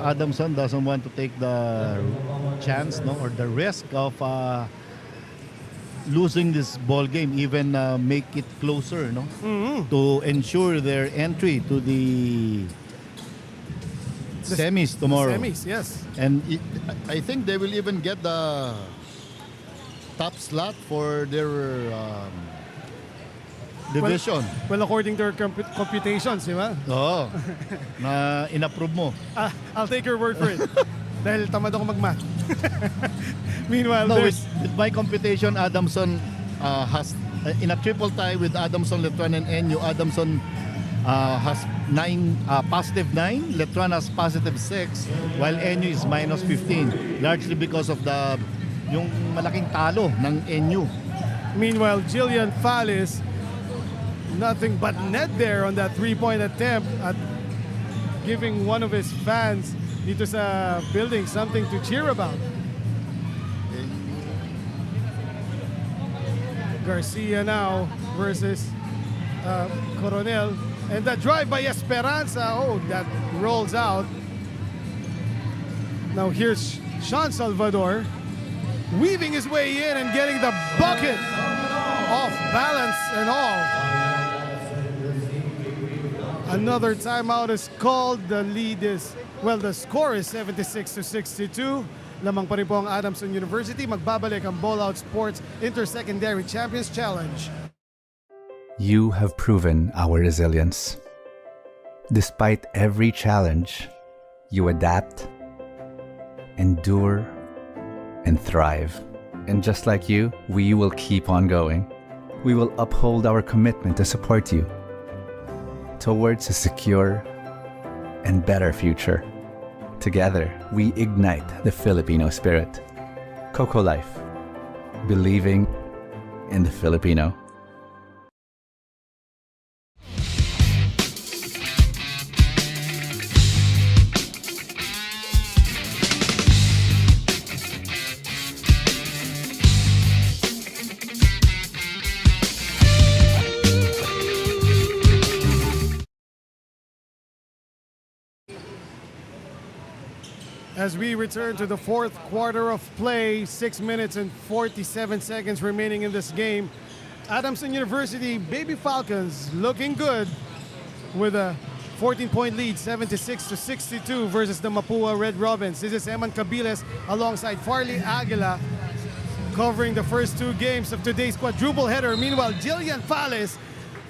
Adamson doesn't want to take the chance, no, or the risk of losing this ball game, even make it closer, no, to ensure their entry to the semis tomorrow. Semis, yes. And I think they will even get the top slot for their division. Well, according to our computations, di ba? Oo. Na inapprove mo. I'll take your word for it. Dahil tamad ako mag-math. Meanwhile, No, with my computation, Adamson has, in a triple tie with Adamson, Letran, and NU, Adamson has positive 9, Letran has positive 6, while NU is minus 15, largely because of yung malaking talo ng NU. Meanwhile, Jillian Fallis, nothing but net there on that three-point attempt at giving one of his fans dito sa building something to cheer about. Garcia now versus Coronel. And the drive by Esperanza, oh, that rolls out. Now here's Sean Salvador weaving his way in and getting the bucket off balance and all. Another timeout is called. The lead is, well, the score is 76-62. Lamang pa rin po ang Adamson University. Magbabalik ang Ballout Sports Inter-Secondary Champions Challenge. You have proven our resilience. Despite every challenge, you adapt, endure, and thrive. And just like you, we will keep on going. We will uphold our commitment to support you towards a secure and better future. Together, we ignite the Filipino spirit. Coco Life, believing in the Filipino. As we return to the fourth quarter of play, 6 minutes and 47 seconds remaining in this game. Adamson University Baby Falcons looking good with a 14-point lead, 76-62 versus the Mapua Red Robins. This is Eman Cabiles alongside Farley Aguila covering the first two games of today's quadruple header. Meanwhile, Jillian Fallis,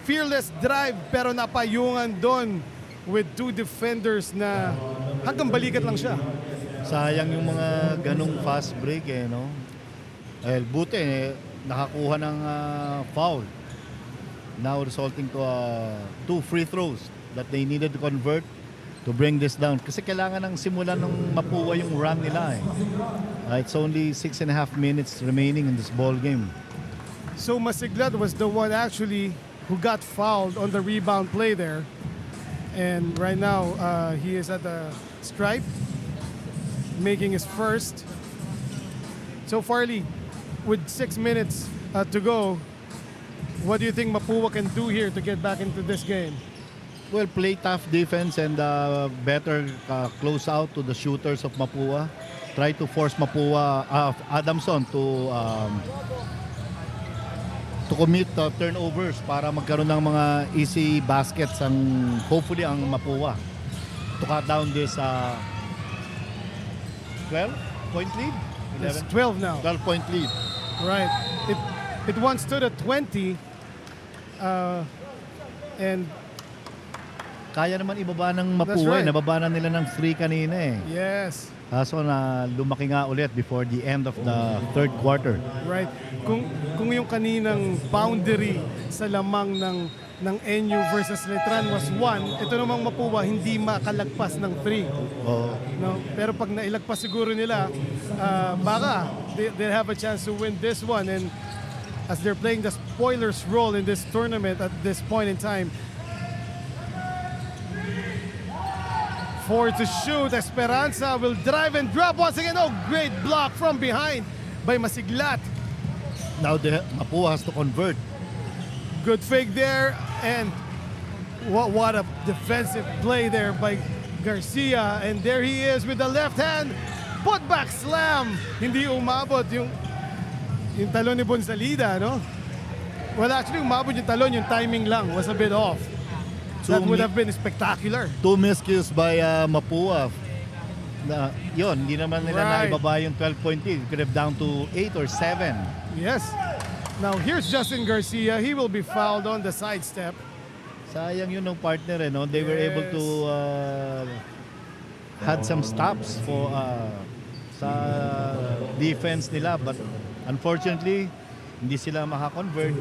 fearless drive pero napayungan doon with two defenders na hanggang balikat lang siya. Sayang yung mga ganong fast break no? Buti nakakuha ng foul. Now resulting to 2 free throws that they needed to convert to bring this down. Kasi kailangan ng simulan ng Mapua yung run nila It's only 6.5 minutes remaining in this ball game. So Masiglat was the one actually who got fouled on the rebound play there. And right now, he is at the stripe, making his first. So Farley, with 6 minutes to go, what do you think Mapua can do here to get back into this game? Well, play tough defense and better close out to the shooters of Mapua. Try to force Mapua, Adamson to commit turnovers para magkaroon ng mga easy baskets hopefully ang Mapua to cut down this 12-point lead. It's 12 now. 12-point lead. Right. It once stood at 20, and kaya naman ibaba ng Mapua. That's right. Nababa na nila ng 3 kanina Yes. Kaso na lumaki nga ulit before the end of the third quarter. Right. Kung yung kaninang boundary sa lamang ng ng NU versus Letran was 1. Ito namang Mapua hindi makalagpas ng 3. Oo. No? Pero pag nailagpas siguro nila, baka they'll have a chance to win this one. And as they're playing the spoilers role in this tournament at this point in time, 4 to shoot. Esperanza will drive and drop once again. Oh, great block from behind by Masiglat. Now Mapua has to convert. Good fake there, and what a defensive play there by Garcia. And there he is with the left hand putback slam. Hindi umabot yung talon ni Bonsalida, no? Well, actually umabot yung talon, yung timing lang was a bit off. That would have been spectacular. 2 miscues by Mapua. Yun, hindi naman nila naibaba yung 12-point lead. Could have down to 8 or 7. Yes. Now here's Justin Garcia. He will be fouled on the sidestep. Sayang yun ng partner, no? They were able to had some stops for sa defense nila, but unfortunately hindi sila makakonvert.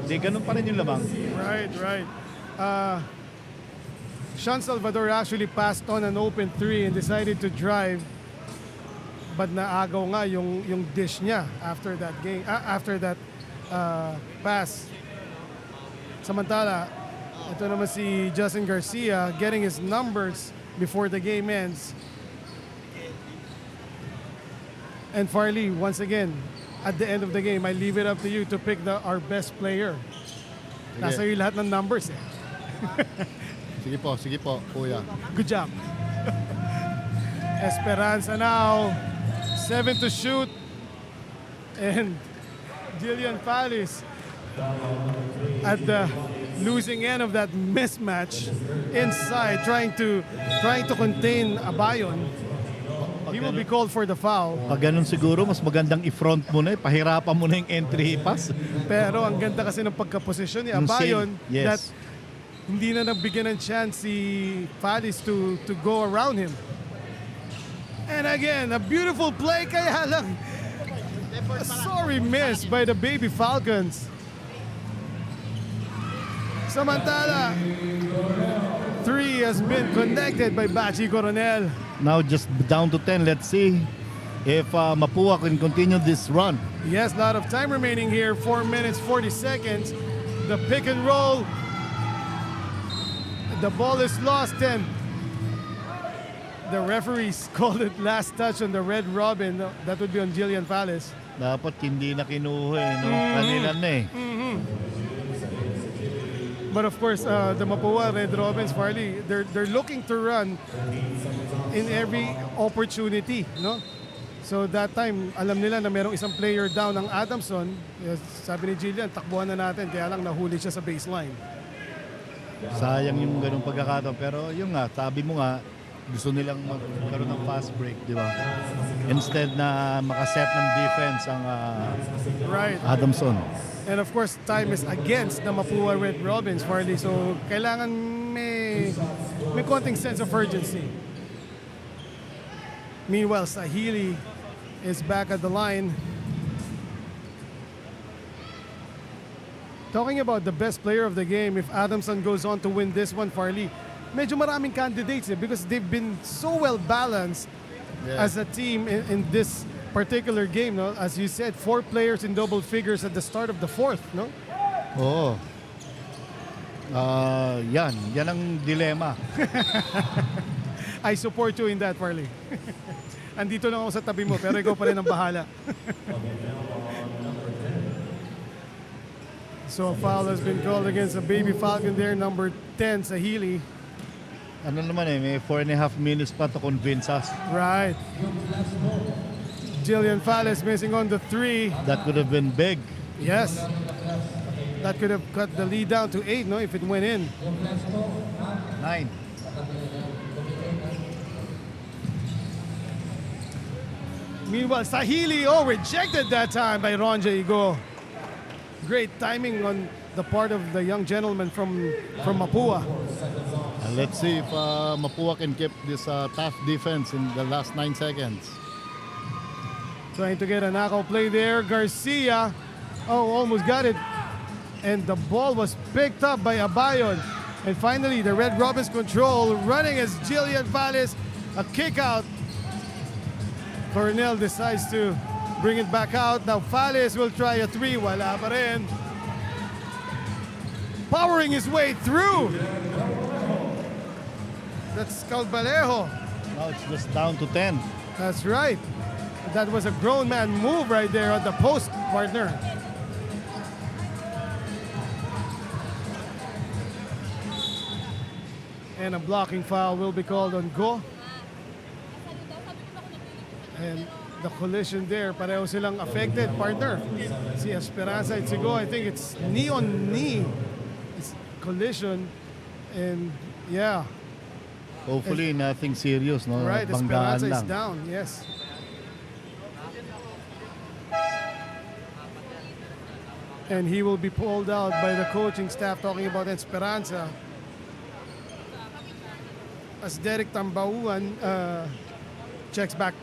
Di ganun pa rin yung lamang. Right. Sean Salvador actually passed on an open 3 and decided to drive, but naagaw nga yung dish niya after that game, after that pass. Samantala, ito naman si Justin Garcia getting his numbers before the game ends. And Farley, once again, at the end of the game, I leave it up to you to pick our best player. Nasa iyo lahat ng numbers eh. Sige po, kuya. Good job. Esperanza now, 7 to shoot. And Jillian Palis at the losing end of that mismatch inside, trying to contain Abayon. He will be called for the foul. Pag ganun siguro, mas magandang i-front mo na, pahirapan mo na yung entry pass. Pero ang ganda kasi ng pagkaposisyon ni Abayon that hindi na nagbigyan ng chance si Palis to go around him. And again, a beautiful play, kaya lang a sorry miss by the Baby Falcons. Samantala, 3 has been connected by Bachi Coronel. Now just down to 10. Let's see if Mapua can continue this run. Yes, lot of time remaining here. 4 minutes, 40 seconds. The pick and roll. The ball is lost and the referees called it last touch on the Red Robin. That would be on Jillian Palis. Dapat hindi na kinuha eh, no? Kanila na eh. But of course, the Mapua Red Robins, Farley, they're looking to run in every opportunity, no? So that time, alam nila na merong isang player down ng Adamson. Sabi ni Jillian, takbuhan na natin, kaya lang nahuli siya sa baseline. Sayang yung ganung pagkakataon. Pero yung nga, sabi mo nga, gusto nilang magkaroon ng fast break, di ba? Instead na makaset ng defense ang Adamson. And of course, time is against the Mapua Red Robins, Farley. So kailangan may konting sense of urgency. Meanwhile, Sahili is back at the line. Talking about the best player of the game, if Adamson goes on to win this one, Farley, medyo maraming candidates because they've been so well balanced as a team in this particular game. No? As you said, 4 players in double figures at the start of the 4th. No? Oo. Yan ang dilemma. I support you in that, Farley. Andito lang ako sa tabi mo, pero ikaw pa rin ang bahala. So a foul has been called against a Baby Falcon there, number 10, Sahili. Ano naman eh, may 4.5 minutes pa to convince us. Right. Jillian Falles missing on the 3. That could have been big. Yes. That could have cut the lead down to 8, no, if it went in. 9. Meanwhile, Sahili, rejected that time by Ronja Igo. Great timing on the part of the young gentleman from Mapua. And let's see if Mapua can keep this tough defense in the last 9 seconds. Trying to get a knockout play there. Garcia, almost got it. And the ball was picked up by Abayon. And finally, the Red Robins control, running as Jillian Valles, a kick out. Coronel decides to bring it back out. Now Valles will try a three, wala pa rin. Powering his way through. That's Calvalejo. Now it's just down to 10. That's right. That was a grown man move right there on the post, partner. And a blocking foul will be called on Go. And the collision there, pareho silang affected, partner. Si Esperanza and si Go, I think it's knee on knee. It's collision. And yeah. Hopefully nothing serious, no? Right, Banggaan Esperanza is lang. down, yes. And he will be pulled out by the coaching staff talking about Esperanza. As Derek Tambauan checks back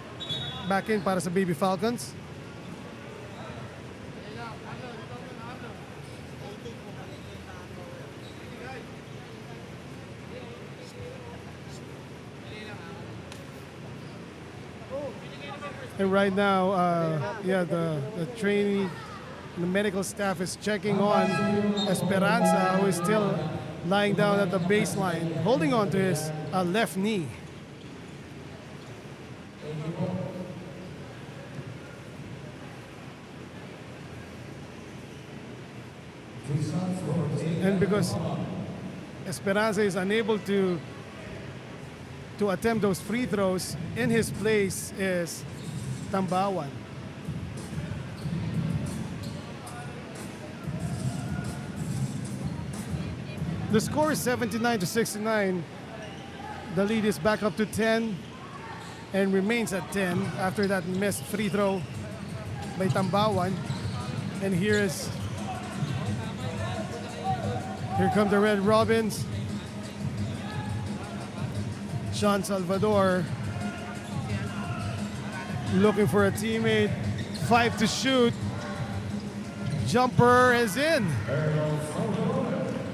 in para sa Baby Falcons. And right now, the trainee, the medical staff is checking on Esperanza, who is still lying down at the baseline, holding on to his left knee. And because Esperanza is unable to attempt those free throws, in his place is Tambawan. The score is 79-69. The lead is back up to 10 and remains at 10 after that missed free throw by Tambawan. And here come the Red Robins. Sean Salvador looking for a teammate. 5 to shoot. Jumper is in.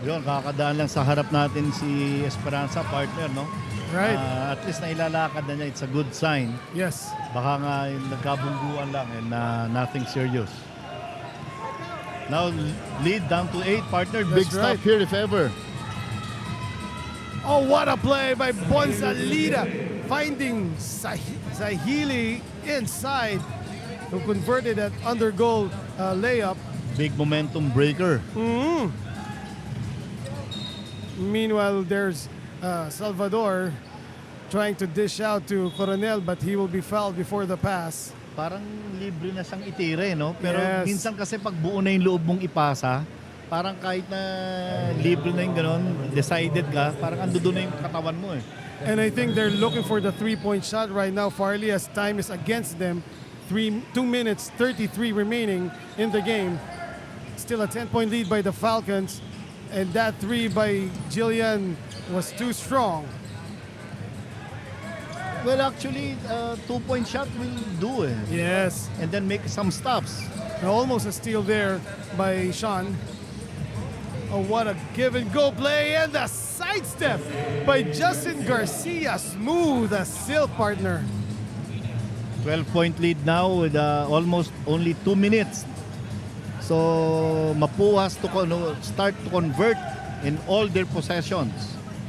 Yun, kakadaan lang sa harap natin si Esperanza, partner, no? Right. At least nailalakad na niya. It's a good sign. Yes. Baka nga nagkabungguan lang and nothing serious. Now, lead down to 8, partner. Big stop here if ever. Oh, what a play by Bonsalida, finding Sahili inside, who converted that under goal layup. Big momentum breaker. Meanwhile, there's Salvador trying to dish out to Coronel, but he will be fouled before the pass. Parang libre na siyang itire, no? Pero Yes. minsan kasi pag buo na yung loob mong ipasa, parang kahit na libre na yung gano'n, decided ka, parang ando doon na yung katawan mo eh. And I think they're looking for the three-point shot right now, Farley, as time is against them. 2 minutes, 33 remaining in the game. Still a 10-point lead by the Falcons. And that three by Jillian was too strong. Well, actually, 2-point shot will do eh. Yes. And then make some stops. Almost a steal there by Sean. Oh, what a give and go play, and the sidestep by Justin Garcia. Smooth as silk, partner. 12-point lead now with almost only 2 minutes. So MAPUA has to start to convert in all their possessions.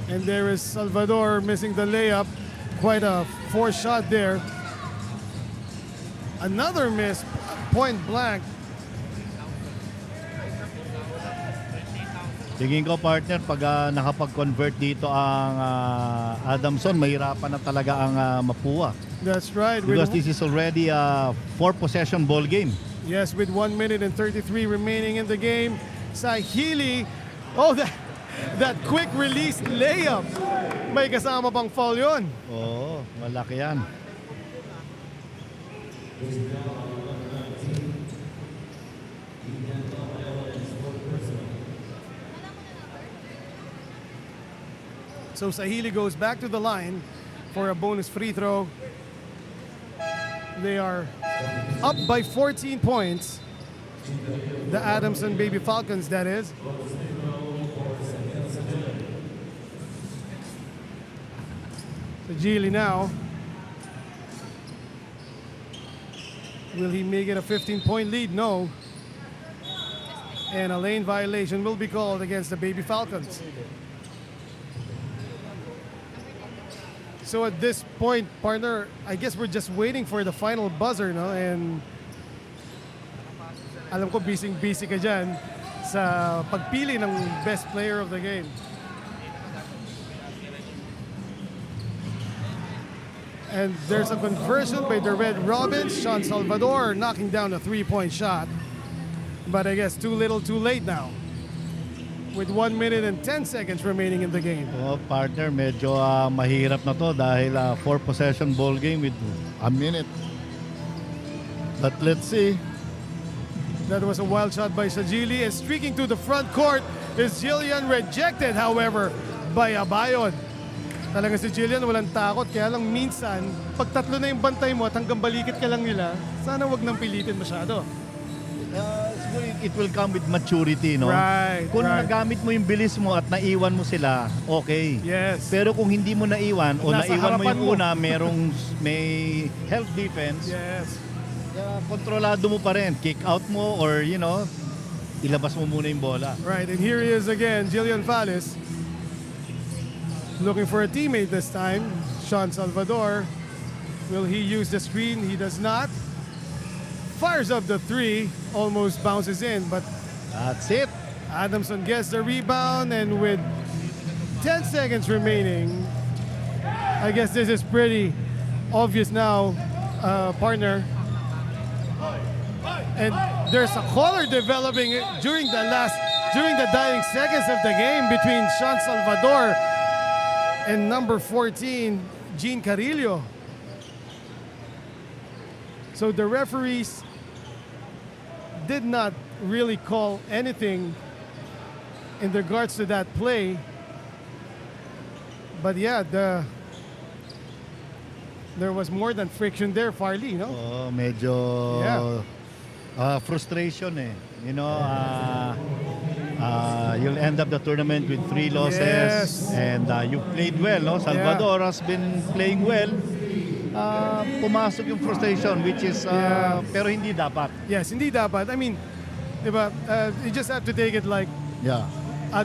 And there is Salvador missing the layup. Quite a forced shot there. Another miss, point blank. Tingin ko, partner, pag nakapag-convert dito ang ADAMSON, mahirapan na talaga ang MAPUA. That's right. Because this is already a 4-possession ball game. Yes, with 1 minute and 33 remaining in the game. Sahili, oh, that quick release layup. May kasama pang foul yun. Oo, malaki yan. So Sahili goes back to the line for a bonus free throw. They are up by 14 points. The Adamson Baby Falcons, that is. So Geely now. Will he make it a 15-point lead? No. And a lane violation will be called against the Baby Falcons. So at this point, partner, I guess we're just waiting for the final buzzer, no? And alam ko busy ka dyan sa pagpili ng best player of the game. And there's a conversion by the Red Robins. Sean Salvador knocking down a three-point shot. But I guess too little, too late now. With 1 minute and 10 seconds remaining in the game. Oh, partner, medyo mahirap na to dahil 4-possession ball game with a minute. But let's see. That was a wild shot by Sajili, and streaking to the front court is Jillian, rejected however by Abayon. Talaga si Jillian walang takot, kaya lang minsan pag tatlo na yung bantay mo at hanggang balikat ka lang nila, sana wag nang pilitin masyado. Siguro it will come with maturity, no? Right, Kung right. nagamit mo yung bilis mo at naiwan mo sila, okay. Yes. Pero kung hindi mo naiwan o Nasa naiwan mo harapan yung mo. una, may help defense, Yes. kontrolado mo pa rin. Kick out mo or, ilabas mo muna yung bola. Right, and here he is again, Jillian Fallis. Looking for a teammate this time. Sean Salvador. Will he use the screen? He does not. Fires up the three. Almost bounces in, but That's it. Adamson gets the rebound, and with 10 seconds remaining, I guess this is pretty obvious now, partner. And there's a caller developing during the dying seconds of the game between Sean Salvador and number 14, Jean Carillo. So the referees did not really call anything in regards to that play. But yeah, there was more than friction there, Farley, no? Oh, medyo frustration eh. You'll end up the tournament with 3 losses. Yes. And you played well, no? Salvador has been playing well. Pumasok yung frustration, which is, pero hindi dapat. Yes, hindi dapat. I mean, diba, you just have to take it like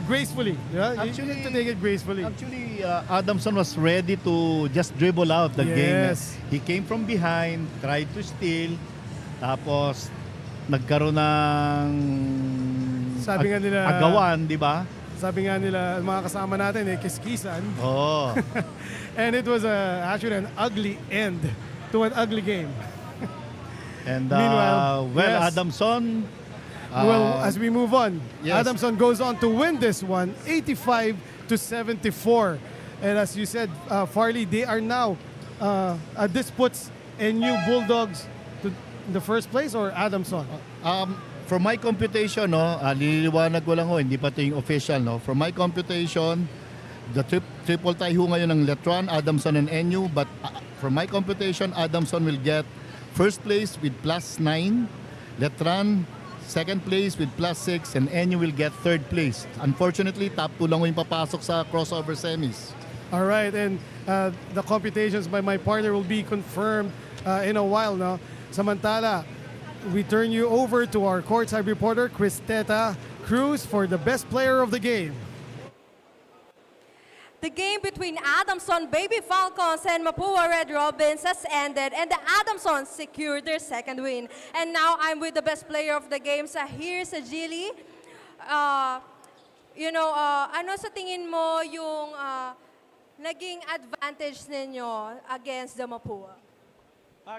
gracefully. Yeah? You have to take it gracefully. Actually, Adamson was ready to just dribble out the game. Yes. He came from behind, tried to steal, tapos nagkaroon ng Sabi nga nila, agawan, di ba? Sabi nga nila, mga kasama natin, kiskisan. Oh. And it was actually an ugly end to an ugly game. And Meanwhile, yes. Adamson. Well, as we move on, Yes. Adamson goes on to win this one, 85-74. And as you said, Farley, they are now, this puts NU Bulldogs to the first place, or Adamson? For my computation, liliwanag ko lang hindi pa ito yung official. No? For my computation, the triple tie ho ngayon ng Letran, Adamson, and NU. But for my computation, Adamson will get first place with +9. Letran, second place with +6. And NU will get third place. Unfortunately, top 2 lang yung papasok sa crossover semis. All right, and the computations by my partner will be confirmed in a while now. Samantala, we turn you over to our courtside reporter, Cristeta Cruz, for the best player of the game. The game between Adamson Baby Falcons and Mapua Red Robins has ended, and the Adamsons secured their second win. And now I'm with the best player of the game. Here's Jilly. Ano sa tingin mo yung naging advantage ninyo against the Mapua?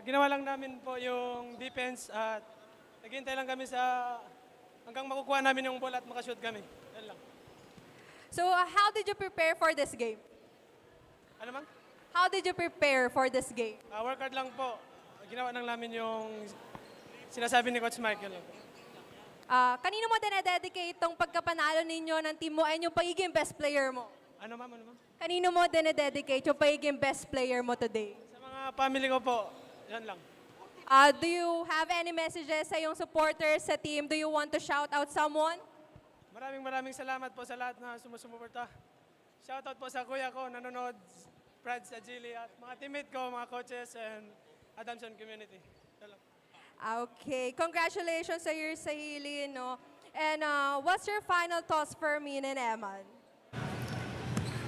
Ginawa lang namin po yung defense at naghintay lang kami hanggang makukuha namin yung bola at makashoot kami. Yan lang. So how did you prepare for this game? Ano ma'am? How did you prepare for this game? Work hard lang po. Ginawa lang namin yung sinasabi ni Coach Mike. Yan lang. Kanino mo dinededicate itong pagkapanalo ninyo ng team mo and yung pagiging best player mo? Ano ma'am? Kanino mo dinededicate yung pagiging best player mo today? Sa mga family ko po, yan lang. Do you have any messages sa iyong supporters sa team? Do you want to shout out someone? Maraming salamat po sa lahat na sumusumuporta. Shoutout po sa kuya ko, nanonood, Brad Sajili, at mga teammate ko, mga coaches, and ADAMSON community. Hello. Okay, congratulations sa your Sahili, no? And what's your final thoughts for Min and Eman?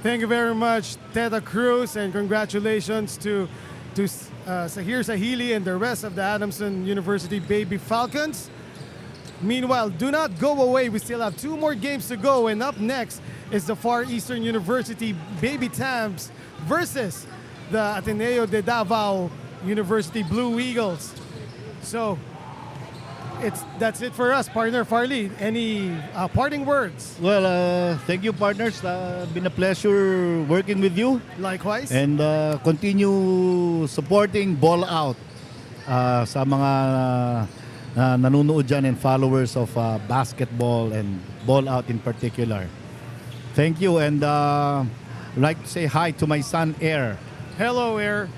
Thank you very much, Teta Cruz, and congratulations to Sahir Sahili and the rest of the Adamson University Baby Falcons. Meanwhile, do not go away. We still have 2 more games to go, and up next is the Far Eastern University Baby Tams versus the Ateneo de Davao University Blue Eagles. So, that's it for us, partner Farley. Any parting words? Well, thank you, partners. Been a pleasure working with you. Likewise. And continue supporting Ball Out sa mga nanonood dyan and followers of basketball and Ball Out in particular. Thank you, and I'd like to say hi to my son, Air. Hello, Air.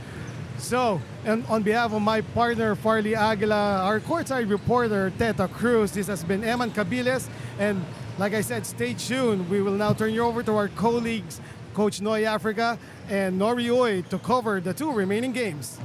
So, and on behalf of my partner Farley Aguila, our courtside reporter Teta Cruz, this has been Eman Cabiles, and like I said, stay tuned. We will now turn you over to our colleagues, Coach Noy Africa and Nori Oy, to cover the 2 remaining games.